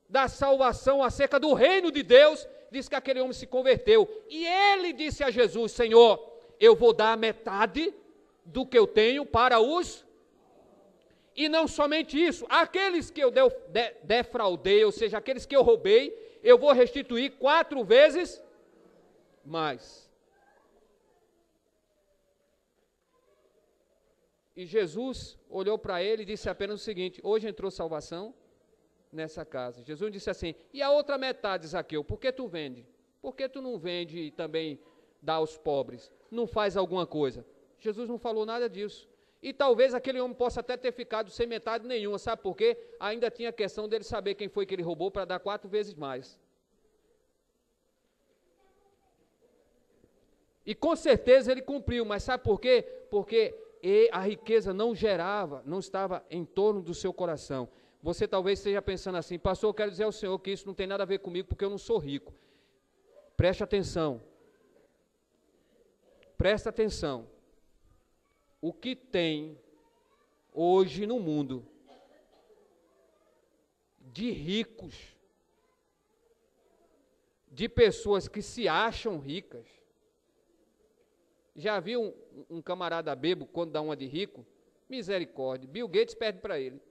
da salvação acerca do reino de Deus, diz que aquele homem se converteu. E ele disse a Jesus, Senhor, eu vou dar a metade do que eu tenho para os... E não somente isso, aqueles que eu defraudei, ou seja, aqueles que eu roubei, eu vou restituir 4 vezes mais. E Jesus olhou para ele e disse apenas o seguinte, hoje entrou salvação nessa casa. Jesus disse assim, e a outra metade, Zaqueu, por que tu vende? Por que tu não vende e também dá aos pobres? Não faz alguma coisa? Jesus não falou nada disso. E talvez aquele homem possa até ter ficado sem metade nenhuma, sabe por quê? Ainda tinha a questão dele saber quem foi que ele roubou para dar 4 vezes mais. E com certeza ele cumpriu, mas sabe por quê? Porque a riqueza não estava em torno do seu coração. Você talvez esteja pensando assim, pastor, eu quero dizer ao senhor que isso não tem nada a ver comigo, porque eu não sou rico. Preste atenção. Presta atenção. O que tem hoje no mundo de ricos, de pessoas que se acham ricas. Já viu um camarada bebo quando dá uma de rico? Misericórdia, Bill Gates perde para ele.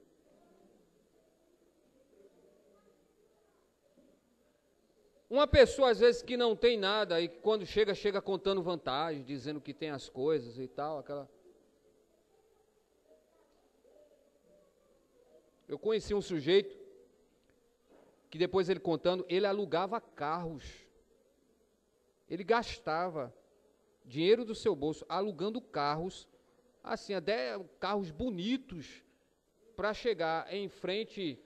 Uma pessoa às vezes que não tem nada e que quando chega contando vantagem, dizendo que tem as coisas e tal, aquela... Eu conheci um sujeito que depois ele contando, ele alugava carros. Ele gastava dinheiro do seu bolso alugando carros, assim, até carros bonitos, para chegar em frente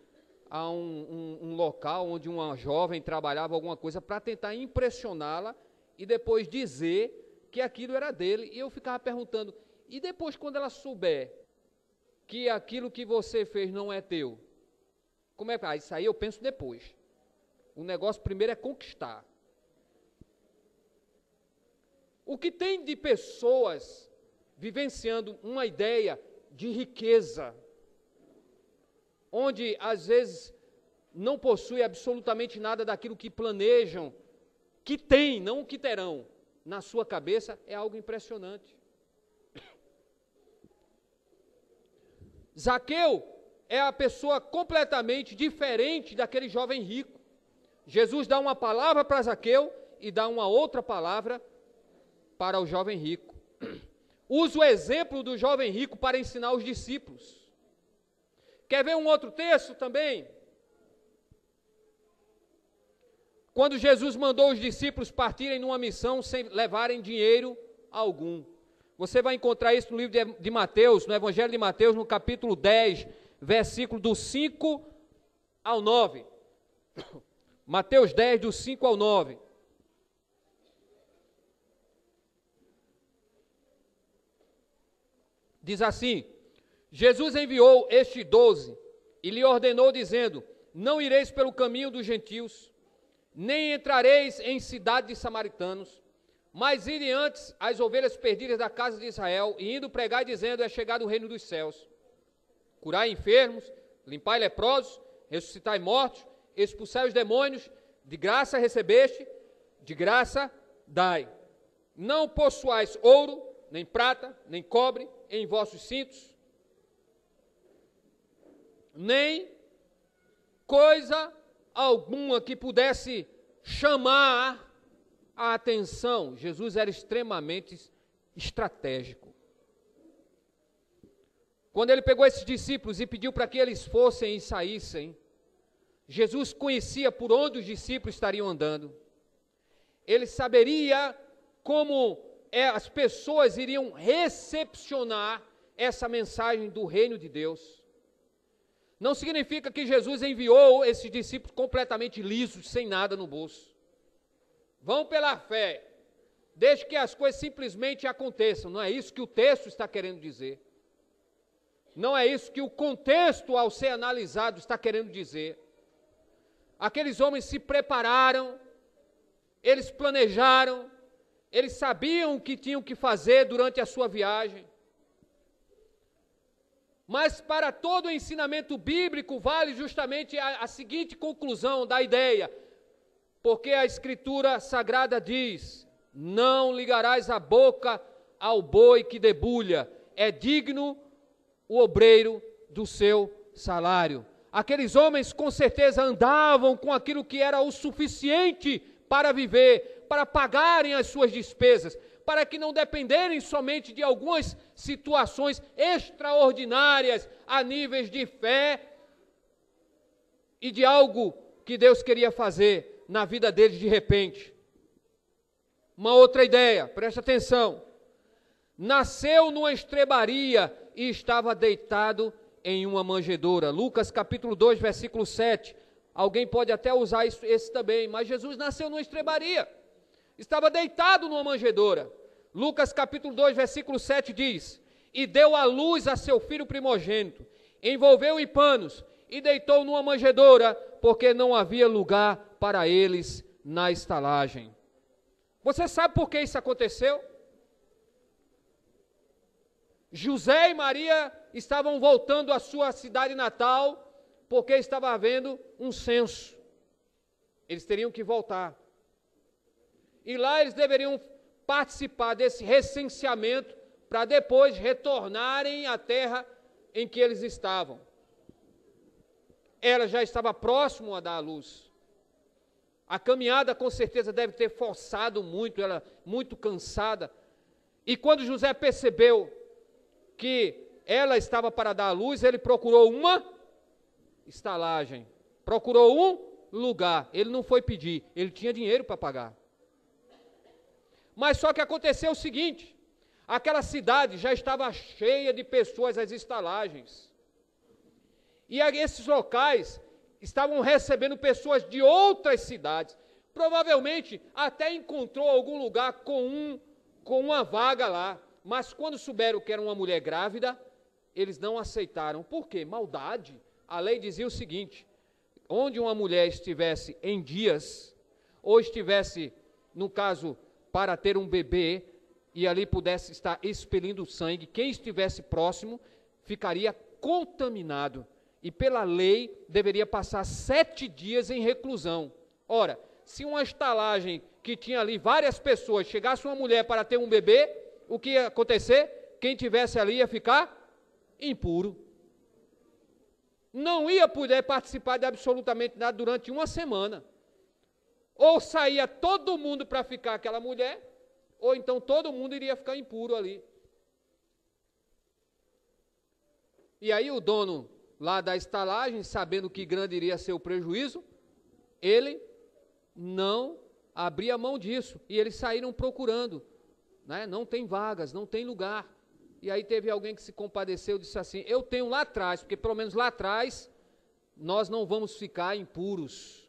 a um local onde uma jovem trabalhava alguma coisa para tentar impressioná-la e depois dizer que aquilo era dele. E eu ficava perguntando, e depois quando ela souber que aquilo que você fez não é teu, como é que... Ah, isso aí eu penso depois. O negócio primeiro é conquistar. O que tem de pessoas vivenciando uma ideia de riqueza, onde às vezes não possui absolutamente nada daquilo que planejam, que tem, não o que terão, na sua cabeça, é algo impressionante. Zaqueu é a pessoa completamente diferente daquele jovem rico. Jesus dá uma palavra para Zaqueu e dá uma outra palavra para o jovem rico. Usa o exemplo do jovem rico para ensinar os discípulos. Quer ver um outro texto também? Quando Jesus mandou os discípulos partirem numa missão sem levarem dinheiro algum. Você vai encontrar isso no livro de Mateus, no Evangelho de Mateus, no capítulo 10, versículo do 5 ao 9. Mateus 10, do 5 ao 9. Diz assim, Jesus enviou estes 12 e lhe ordenou dizendo, não ireis pelo caminho dos gentios, nem entrareis em cidade de samaritanos, mas ide antes as ovelhas perdidas da casa de Israel, e indo pregar dizendo, é chegado o reino dos céus. Curai enfermos, limpai leprosos, ressuscitai mortos, expulsai os demônios, de graça recebeste, de graça dai. Não possuais ouro, nem prata, nem cobre em vossos cintos, nem coisa alguma que pudesse chamar a atenção. Jesus era extremamente estratégico. Quando ele pegou esses discípulos e pediu para que eles fossem e saíssem, Jesus conhecia por onde os discípulos estariam andando. Ele saberia como as pessoas iriam recepcionar essa mensagem do reino de Deus. Não significa que Jesus enviou esses discípulos completamente lisos, sem nada no bolso. Vão pela fé, deixe que as coisas simplesmente aconteçam. Não é isso que o texto está querendo dizer. Não é isso que o contexto, ao ser analisado, está querendo dizer. Aqueles homens se prepararam, eles planejaram, eles sabiam o que tinham que fazer durante a sua viagem. Mas para todo o ensinamento bíblico vale justamente a seguinte conclusão da ideia, porque a Escritura Sagrada diz: não ligarás a boca ao boi que debulha, é digno o obreiro do seu salário. Aqueles homens com certeza andavam com aquilo que era o suficiente para viver, para pagarem as suas despesas, para que não dependerem somente de algumas situações extraordinárias a níveis de fé e de algo que Deus queria fazer na vida deles de repente. Uma outra ideia, presta atenção. Nasceu numa estrebaria e estava deitado em uma manjedoura. Lucas capítulo 2, versículo 7. Alguém pode até usar esse também, mas Jesus nasceu numa estrebaria. Estava deitado numa manjedoura. Lucas capítulo 2, versículo 7 diz: e deu à luz a seu filho primogênito, envolveu em panos e deitou numa manjedoura, porque não havia lugar para eles na estalagem. Você sabe por que isso aconteceu? José e Maria estavam voltando à sua cidade natal, porque estava havendo um censo. Eles teriam que voltar. E lá eles deveriam participar desse recenseamento para depois retornarem à terra em que eles estavam. Ela já estava próximo a dar à luz. A caminhada com certeza deve ter forçado muito, ela muito cansada. E quando José percebeu que ela estava para dar à luz, ele procurou uma estalagem, procurou um lugar. Ele não foi pedir, ele tinha dinheiro para pagar. Mas só que aconteceu o seguinte: aquela cidade já estava cheia de pessoas, as estalagens. E esses locais estavam recebendo pessoas de outras cidades. Provavelmente até encontrou algum lugar com uma vaga lá. Mas quando souberam que era uma mulher grávida, eles não aceitaram. Por quê? Maldade. A lei dizia o seguinte: onde uma mulher estivesse em dias, ou estivesse, no caso, para ter um bebê, e ali pudesse estar expelindo sangue, quem estivesse próximo ficaria contaminado. E pela lei deveria passar 7 dias em reclusão. Ora, se uma estalagem que tinha ali várias pessoas, chegasse uma mulher para ter um bebê, o que ia acontecer? Quem tivesse ali ia ficar impuro. Não ia poder participar de absolutamente nada durante uma semana. Ou saía todo mundo para ficar aquela mulher, ou então todo mundo iria ficar impuro ali. E aí o dono lá da estalagem, sabendo que grande iria ser o prejuízo, ele não abria mão disso. E eles saíram procurando, né? Não tem vagas, não tem lugar. E aí teve alguém que se compadeceu e disse assim: eu tenho lá atrás, porque pelo menos lá atrás nós não vamos ficar impuros.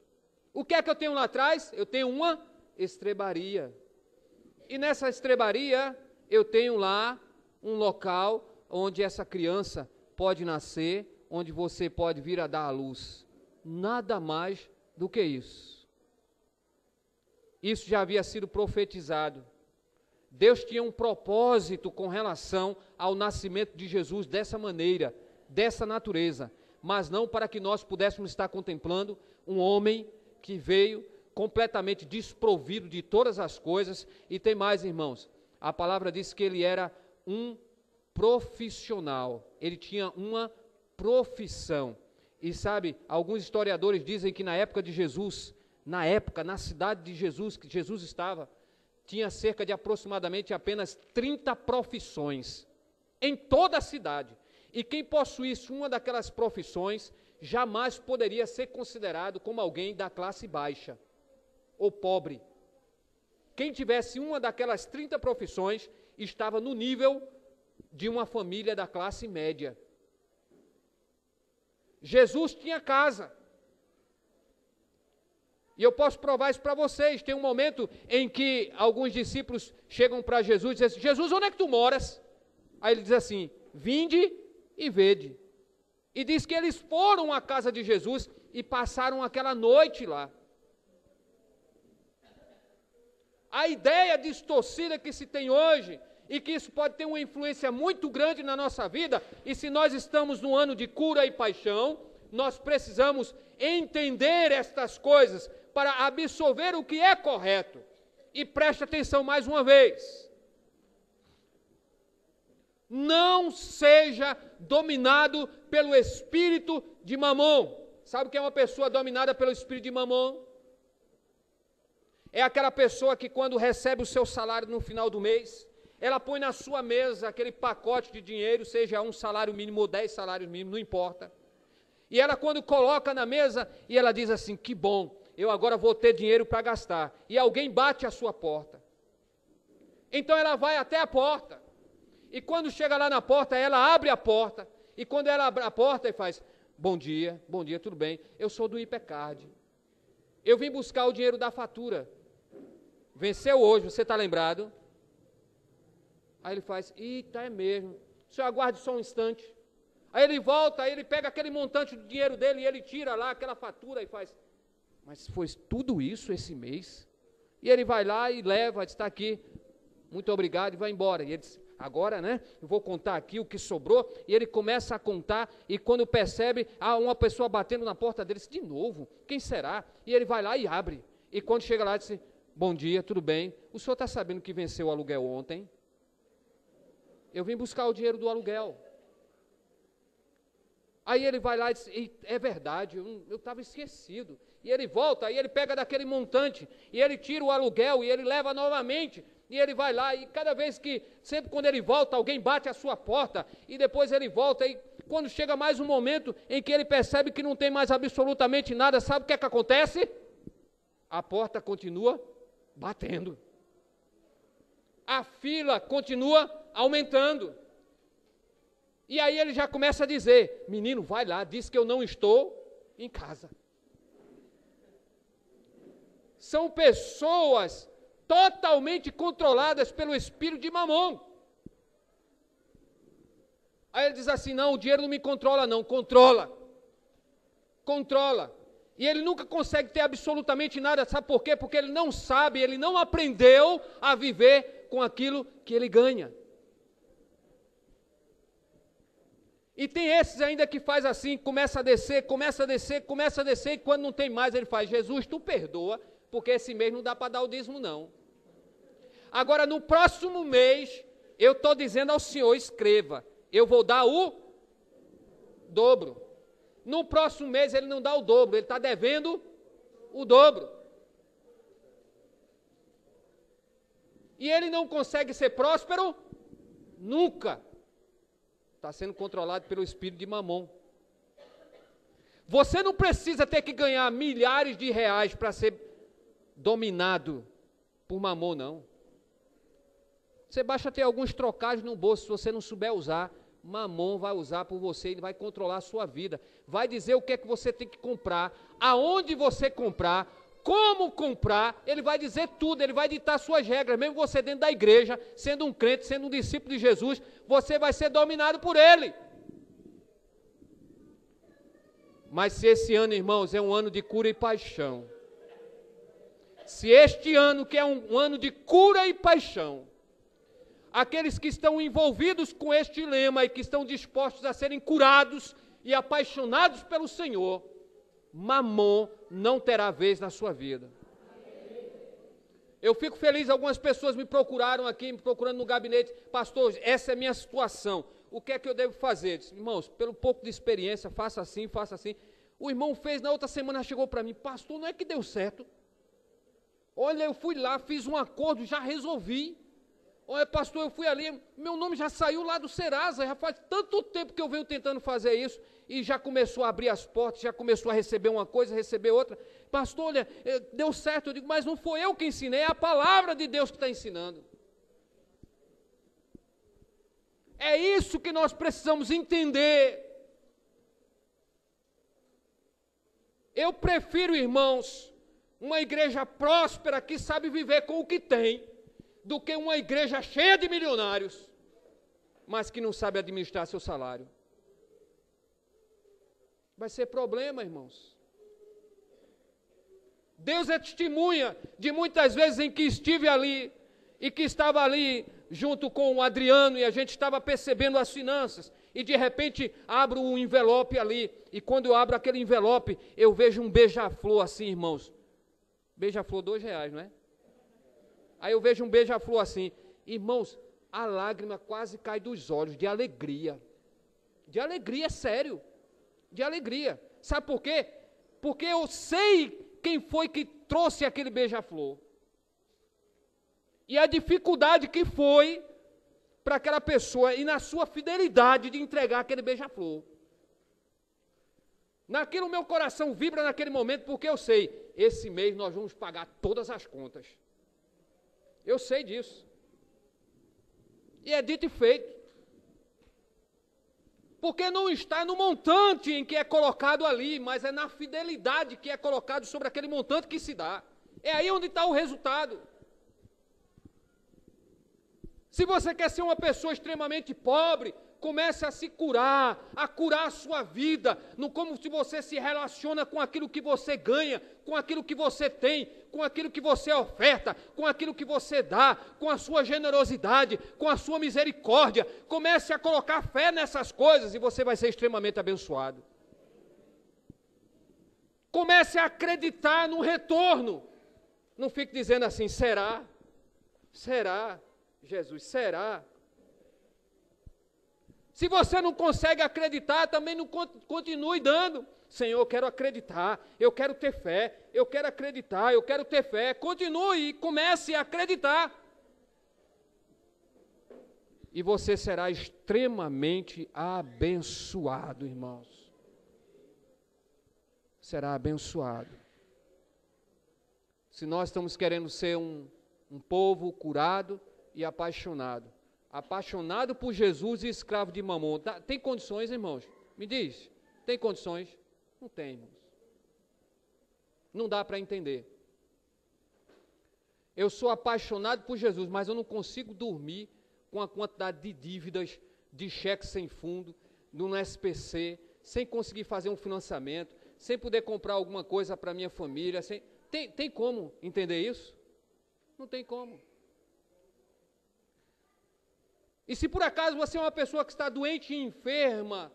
O que é que eu tenho lá atrás? Eu tenho uma estrebaria. E nessa estrebaria eu tenho lá um local onde essa criança pode nascer, onde você pode vir a dar à luz. Nada mais do que isso. Isso já havia sido profetizado. Deus tinha um propósito com relação ao nascimento de Jesus dessa maneira, dessa natureza, mas não para que nós pudéssemos estar contemplando um homem que veio completamente desprovido de todas as coisas. E tem mais, irmãos, a palavra diz que ele era um profissional, ele tinha uma profissão. E sabe, alguns historiadores dizem que na época de Jesus, na cidade de Jesus, que Jesus estava, tinha cerca de aproximadamente apenas 30 profissões em toda a cidade. E quem possuísse uma daquelas profissões jamais poderia ser considerado como alguém da classe baixa ou pobre. Quem tivesse uma daquelas 30 profissões estava no nível de uma família da classe média. Jesus tinha casa. E eu posso provar isso para vocês. Tem um momento em que alguns discípulos chegam para Jesus e dizem assim: Jesus, onde é que tu moras? Aí ele diz assim: vinde e vede. E diz que eles foram à casa de Jesus e passaram aquela noite lá. A ideia distorcida que se tem hoje, e que isso pode ter uma influência muito grande na nossa vida, e se nós estamos num ano de cura e paixão, nós precisamos entender estas coisas para absorver o que é correto. E preste atenção mais uma vez. Não seja dominado pelo espírito de Mamon. Sabe o que é uma pessoa dominada pelo espírito de Mamon? É aquela pessoa que quando recebe o seu salário no final do mês, ela põe na sua mesa aquele pacote de dinheiro, seja um salário mínimo ou 10 salários mínimos, não importa. E ela quando coloca na mesa, e ela diz assim, que bom, eu agora vou ter dinheiro para gastar. E alguém bate a sua porta. Então ela vai até a porta. E quando chega lá na porta, ela abre a porta. E quando ela abre a porta, ele faz, bom dia, tudo bem, eu sou do Hipercard. Eu vim buscar o dinheiro da fatura. Venceu hoje, você está lembrado? Aí ele faz, eita, é mesmo. O senhor aguarde só um instante. Aí ele volta, aí ele pega aquele montante de dinheiro dele e ele tira lá aquela fatura e faz, mas foi tudo isso esse mês? E ele vai lá e leva, está aqui, muito obrigado, e vai embora. E ele diz, agora, né, eu vou contar aqui o que sobrou. E ele começa a contar, e quando percebe, há uma pessoa batendo na porta dele, diz, de novo, quem será? E ele vai lá e abre. E quando chega lá, diz, bom dia, tudo bem? O senhor está sabendo que venceu o aluguel ontem? Eu vim buscar o dinheiro do aluguel. Aí ele vai lá e diz, é verdade, eu estava esquecido. E ele volta, aí ele pega daquele montante, e ele tira o aluguel, e ele leva novamente, e ele vai lá, e cada vez que, sempre quando ele volta, alguém bate a sua porta, e depois ele volta, e quando chega mais um momento em que ele percebe que não tem mais absolutamente nada, sabe o que é que acontece? A porta continua batendo. A fila continua aumentando. E aí ele já começa a dizer, menino, vai lá, diz que eu não estou em casa. São pessoas totalmente controladas pelo espírito de Mamon. Aí ele diz assim, não, o dinheiro não me controla não, controla. E ele nunca consegue ter absolutamente nada, sabe por quê? Porque ele não sabe, ele não aprendeu a viver com aquilo que ele ganha. E tem esses ainda que faz assim, começa a descer, e quando não tem mais ele faz, Jesus, tu perdoa, porque esse mês não dá para dar o dízimo não. Agora no próximo mês, eu estou dizendo ao senhor, escreva, eu vou dar o dobro. No próximo mês ele não dá o dobro, ele está devendo o dobro. E ele não consegue ser próspero nunca. Está sendo controlado pelo espírito de Mamon. Você não precisa ter que ganhar milhares de reais para ser dominado por Mamon, não. Você basta ter alguns trocados no bolso, se você não souber usar, Mamon vai usar por você, ele vai controlar a sua vida, vai dizer o que é que você tem que comprar, aonde você comprar, como comprar, ele vai dizer tudo, ele vai ditar suas regras, mesmo você dentro da igreja, sendo um crente, sendo um discípulo de Jesus, você vai ser dominado por ele. Mas se esse ano, irmãos, é um ano de cura e paixão, se este ano que é um ano de cura e paixão, aqueles que estão envolvidos com este lema e que estão dispostos a serem curados e apaixonados pelo Senhor, Mamon não terá vez na sua vida. Eu fico feliz, algumas pessoas me procuraram aqui, me procurando no gabinete, pastor, essa é a minha situação, o que é que eu devo fazer? Disse, irmãos, pelo pouco de experiência, faça assim. O irmão fez, na outra semana chegou para mim, pastor, não é que deu certo? Olha, eu fui lá, fiz um acordo, já resolvi. Olha, pastor, eu fui ali, meu nome já saiu lá do Serasa, já faz tanto tempo que eu venho tentando fazer isso, e já começou a abrir as portas, já começou a receber uma coisa, receber outra. Pastor, olha, deu certo. Eu digo, mas não foi eu que ensinei, é a palavra de Deus que está ensinando. É isso que nós precisamos entender. Eu prefiro, irmãos, uma igreja próspera que sabe viver com o que tem, do que uma igreja cheia de milionários, mas que não sabe administrar seu salário. Vai ser problema, irmãos. Deus é testemunha de muitas vezes em que estive ali e que estava ali junto com o Adriano e a gente estava percebendo as finanças e de repente abro um envelope ali e quando eu abro aquele envelope eu vejo um beija-flor assim, irmãos. Beija-flor R$2, não é? Aí eu vejo um beija-flor assim. Irmãos, a lágrima quase cai dos olhos de alegria. De alegria, sério. De alegria. Sabe por quê? Porque eu sei quem foi que trouxe aquele beija-flor. E a dificuldade que foi para aquela pessoa e na sua fidelidade de entregar aquele beija-flor. Naquilo meu coração vibra naquele momento porque eu sei, esse mês nós vamos pagar todas as contas. Eu sei disso. E é dito e feito. Porque não está no montante em que é colocado ali, mas é na fidelidade que é colocado sobre aquele montante que se dá. É aí onde está o resultado. Se você quer ser uma pessoa extremamente pobre, comece a se curar, a curar a sua vida, no como se você se relaciona com aquilo que você ganha, com aquilo que você tem, com aquilo que você oferta, com aquilo que você dá, com a sua generosidade, com a sua misericórdia. Comece a colocar fé nessas coisas e você vai ser extremamente abençoado. Comece a acreditar no retorno. Não fique dizendo assim, será? Será? Jesus, será? Se você não consegue acreditar, também não continue dando. Senhor, eu quero acreditar, eu quero ter fé, eu quero acreditar, eu quero ter fé. Continue e comece a acreditar. E você será extremamente abençoado, irmãos. Será abençoado. Se nós estamos querendo ser um povo curado e apaixonado. Apaixonado por Jesus e escravo de Mamon. Tem condições, irmãos? Me diz. Tem condições? Não tem, irmãos. Não dá para entender. Eu sou apaixonado por Jesus, mas eu não consigo dormir com a quantidade de dívidas, de cheques sem fundo, no SPC, sem conseguir fazer um financiamento, sem poder comprar alguma coisa para minha família. Tem como entender isso? Não tem como. E se por acaso você é uma pessoa que está doente e enferma,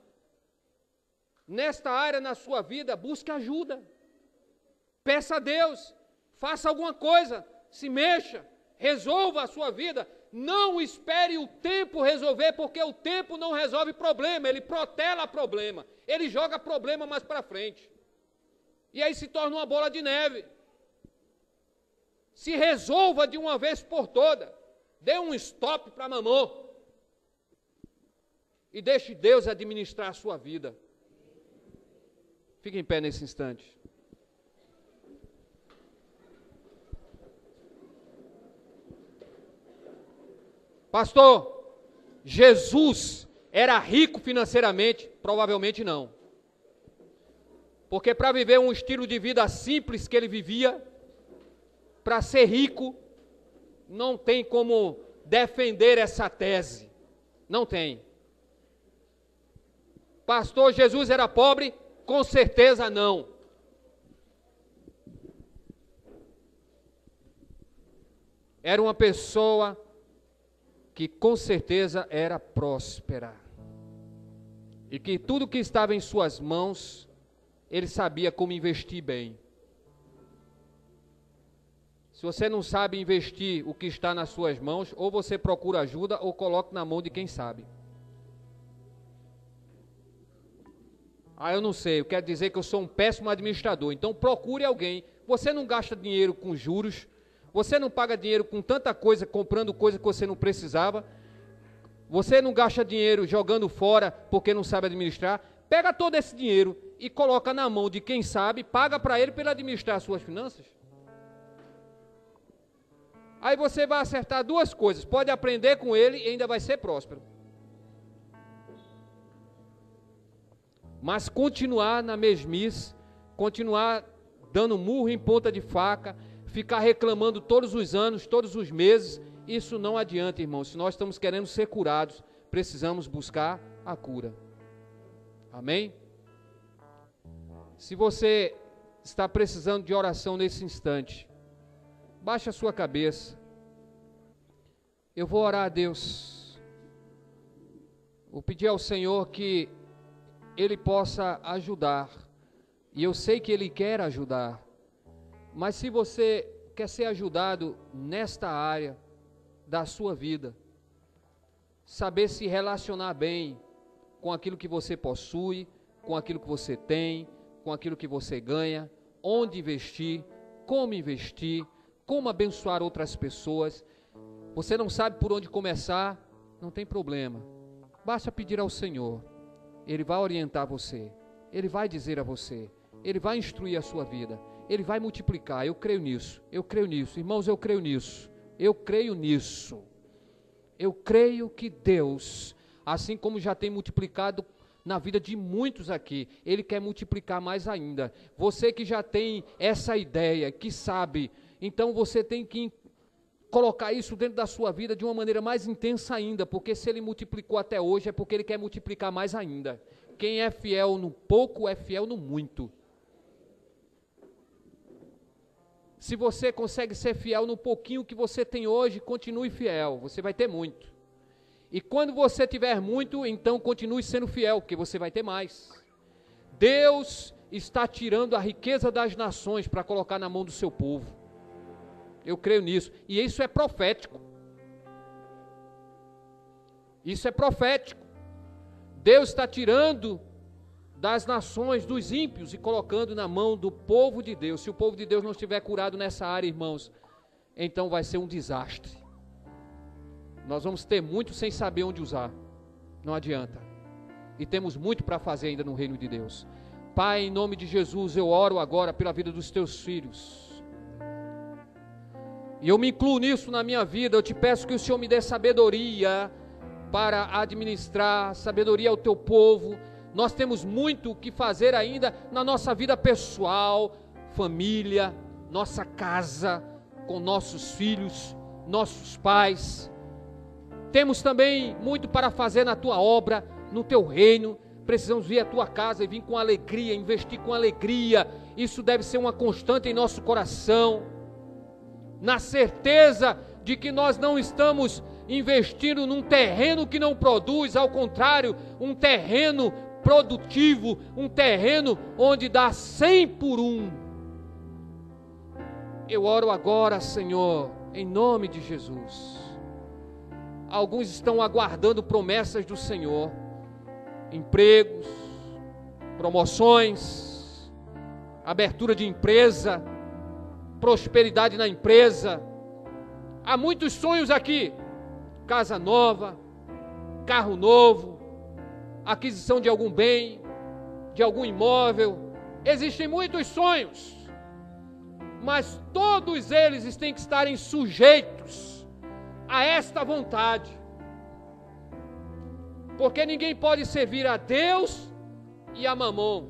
nesta área na sua vida, busque ajuda. Peça a Deus, faça alguma coisa, se mexa, resolva a sua vida. Não espere o tempo resolver, porque o tempo não resolve problema, ele protela problema, ele joga problema mais para frente. E aí se torna uma bola de neve. Se resolva de uma vez por toda, dê um stop para Mamon. E deixe Deus administrar a sua vida. Fique em pé nesse instante. Pastor, Jesus era rico financeiramente? Provavelmente não. Porque para viver um estilo de vida simples que ele vivia, para ser rico, não tem como defender essa tese. Não tem. Pastor, Jesus era pobre? Com certeza não. Era uma pessoa que com certeza era próspera. E que tudo que estava em suas mãos, ele sabia como investir bem. Se você não sabe investir o que está nas suas mãos, ou você procura ajuda, ou coloque na mão de quem sabe. Eu não sei, eu quero dizer que eu sou um péssimo administrador, então procure alguém. Você não gasta dinheiro com juros, você não paga dinheiro com tanta coisa, comprando coisa que você não precisava, você não gasta dinheiro jogando fora porque não sabe administrar. Pega todo esse dinheiro e coloca na mão de quem sabe, paga para ele administrar as suas finanças. Aí você vai acertar duas coisas, pode aprender com ele e ainda vai ser próspero. Mas continuar na mesmice, continuar dando murro em ponta de faca, ficar reclamando todos os anos, todos os meses, isso não adianta, irmãos. Se nós estamos querendo ser curados, precisamos buscar a cura. Amém? Se você está precisando de oração nesse instante, baixe a sua cabeça. Eu vou orar a Deus. Vou pedir ao Senhor que Ele possa ajudar. E eu sei que Ele quer ajudar. Mas se você quer ser ajudado nesta área da sua vida, saber se relacionar bem com aquilo que você possui, com aquilo que você tem, com aquilo que você ganha, onde investir, como abençoar outras pessoas. Você não sabe por onde começar, não tem problema. Basta pedir ao Senhor. Ele vai orientar você. Ele vai dizer a você. Ele vai instruir a sua vida. Ele vai multiplicar. Eu creio nisso. Eu creio nisso. Irmãos, eu creio nisso. Eu creio nisso. Eu creio que Deus, assim como já tem multiplicado na vida de muitos aqui, Ele quer multiplicar mais ainda. Você que já tem essa ideia, que sabe, então você tem que colocar isso dentro da sua vida de uma maneira mais intensa ainda, porque se Ele multiplicou até hoje, é porque Ele quer multiplicar mais ainda. Quem é fiel no pouco, é fiel no muito. Se você consegue ser fiel no pouquinho que você tem hoje, continue fiel, você vai ter muito. E quando você tiver muito, então continue sendo fiel, porque você vai ter mais. Deus está tirando a riqueza das nações para colocar na mão do seu povo. Eu creio nisso. E isso é profético. Isso é profético. Deus está tirando das nações, dos ímpios, e colocando na mão do povo de Deus. Se o povo de Deus não estiver curado nessa área, irmãos, então vai ser um desastre. Nós vamos ter muito sem saber onde usar. Não adianta. E temos muito para fazer ainda no reino de Deus. Pai, em nome de Jesus, eu oro agora pela vida dos teus filhos. E eu me incluo nisso na minha vida. Eu te peço que o Senhor me dê sabedoria para administrar, sabedoria ao teu povo. Nós temos muito o que fazer ainda na nossa vida pessoal, família, nossa casa, com nossos filhos, nossos pais. Temos também muito para fazer na tua obra, no teu reino. Precisamos vir à tua casa e vir com alegria, investir com alegria. Isso deve ser uma constante em nosso coração, na certeza de que nós não estamos investindo num terreno que não produz, ao contrário, um terreno produtivo, um terreno onde dá 100 por 1. Eu oro agora, Senhor, em nome de Jesus. Alguns estão aguardando promessas do Senhor, empregos, promoções, abertura de empresa, prosperidade na empresa. Há muitos sonhos aqui: casa nova, carro novo, aquisição de algum bem, de algum imóvel. Existem muitos sonhos, mas todos eles têm que estarem sujeitos a esta vontade, porque ninguém pode servir a Deus e a mamon,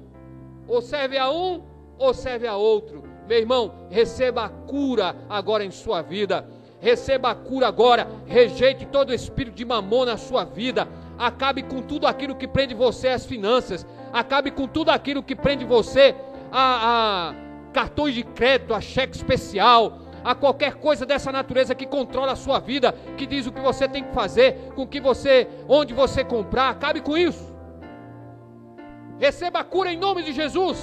ou serve a um ou serve a outro. Meu irmão, receba a cura agora em sua vida, receba a cura agora, rejeite todo espírito de mamon na sua vida, acabe com tudo aquilo que prende você às finanças, acabe com tudo aquilo que prende você a cartões de crédito, a cheque especial, a qualquer coisa dessa natureza que controla a sua vida, que diz o que você tem que fazer, com que você, onde você comprar. Acabe com isso. Receba a cura em nome de Jesus.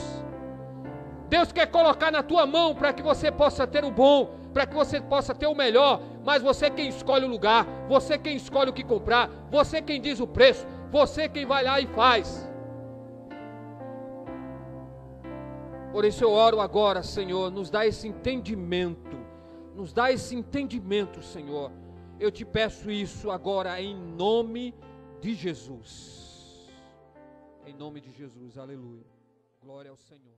Deus quer colocar na tua mão para que você possa ter o bom, para que você possa ter o melhor, mas você quem escolhe o lugar, você quem escolhe o que comprar, você quem diz o preço, você quem vai lá e faz. Por isso eu oro agora, Senhor, nos dá esse entendimento, Senhor. Eu te peço isso agora em nome de Jesus. Em nome de Jesus, aleluia. Glória ao Senhor.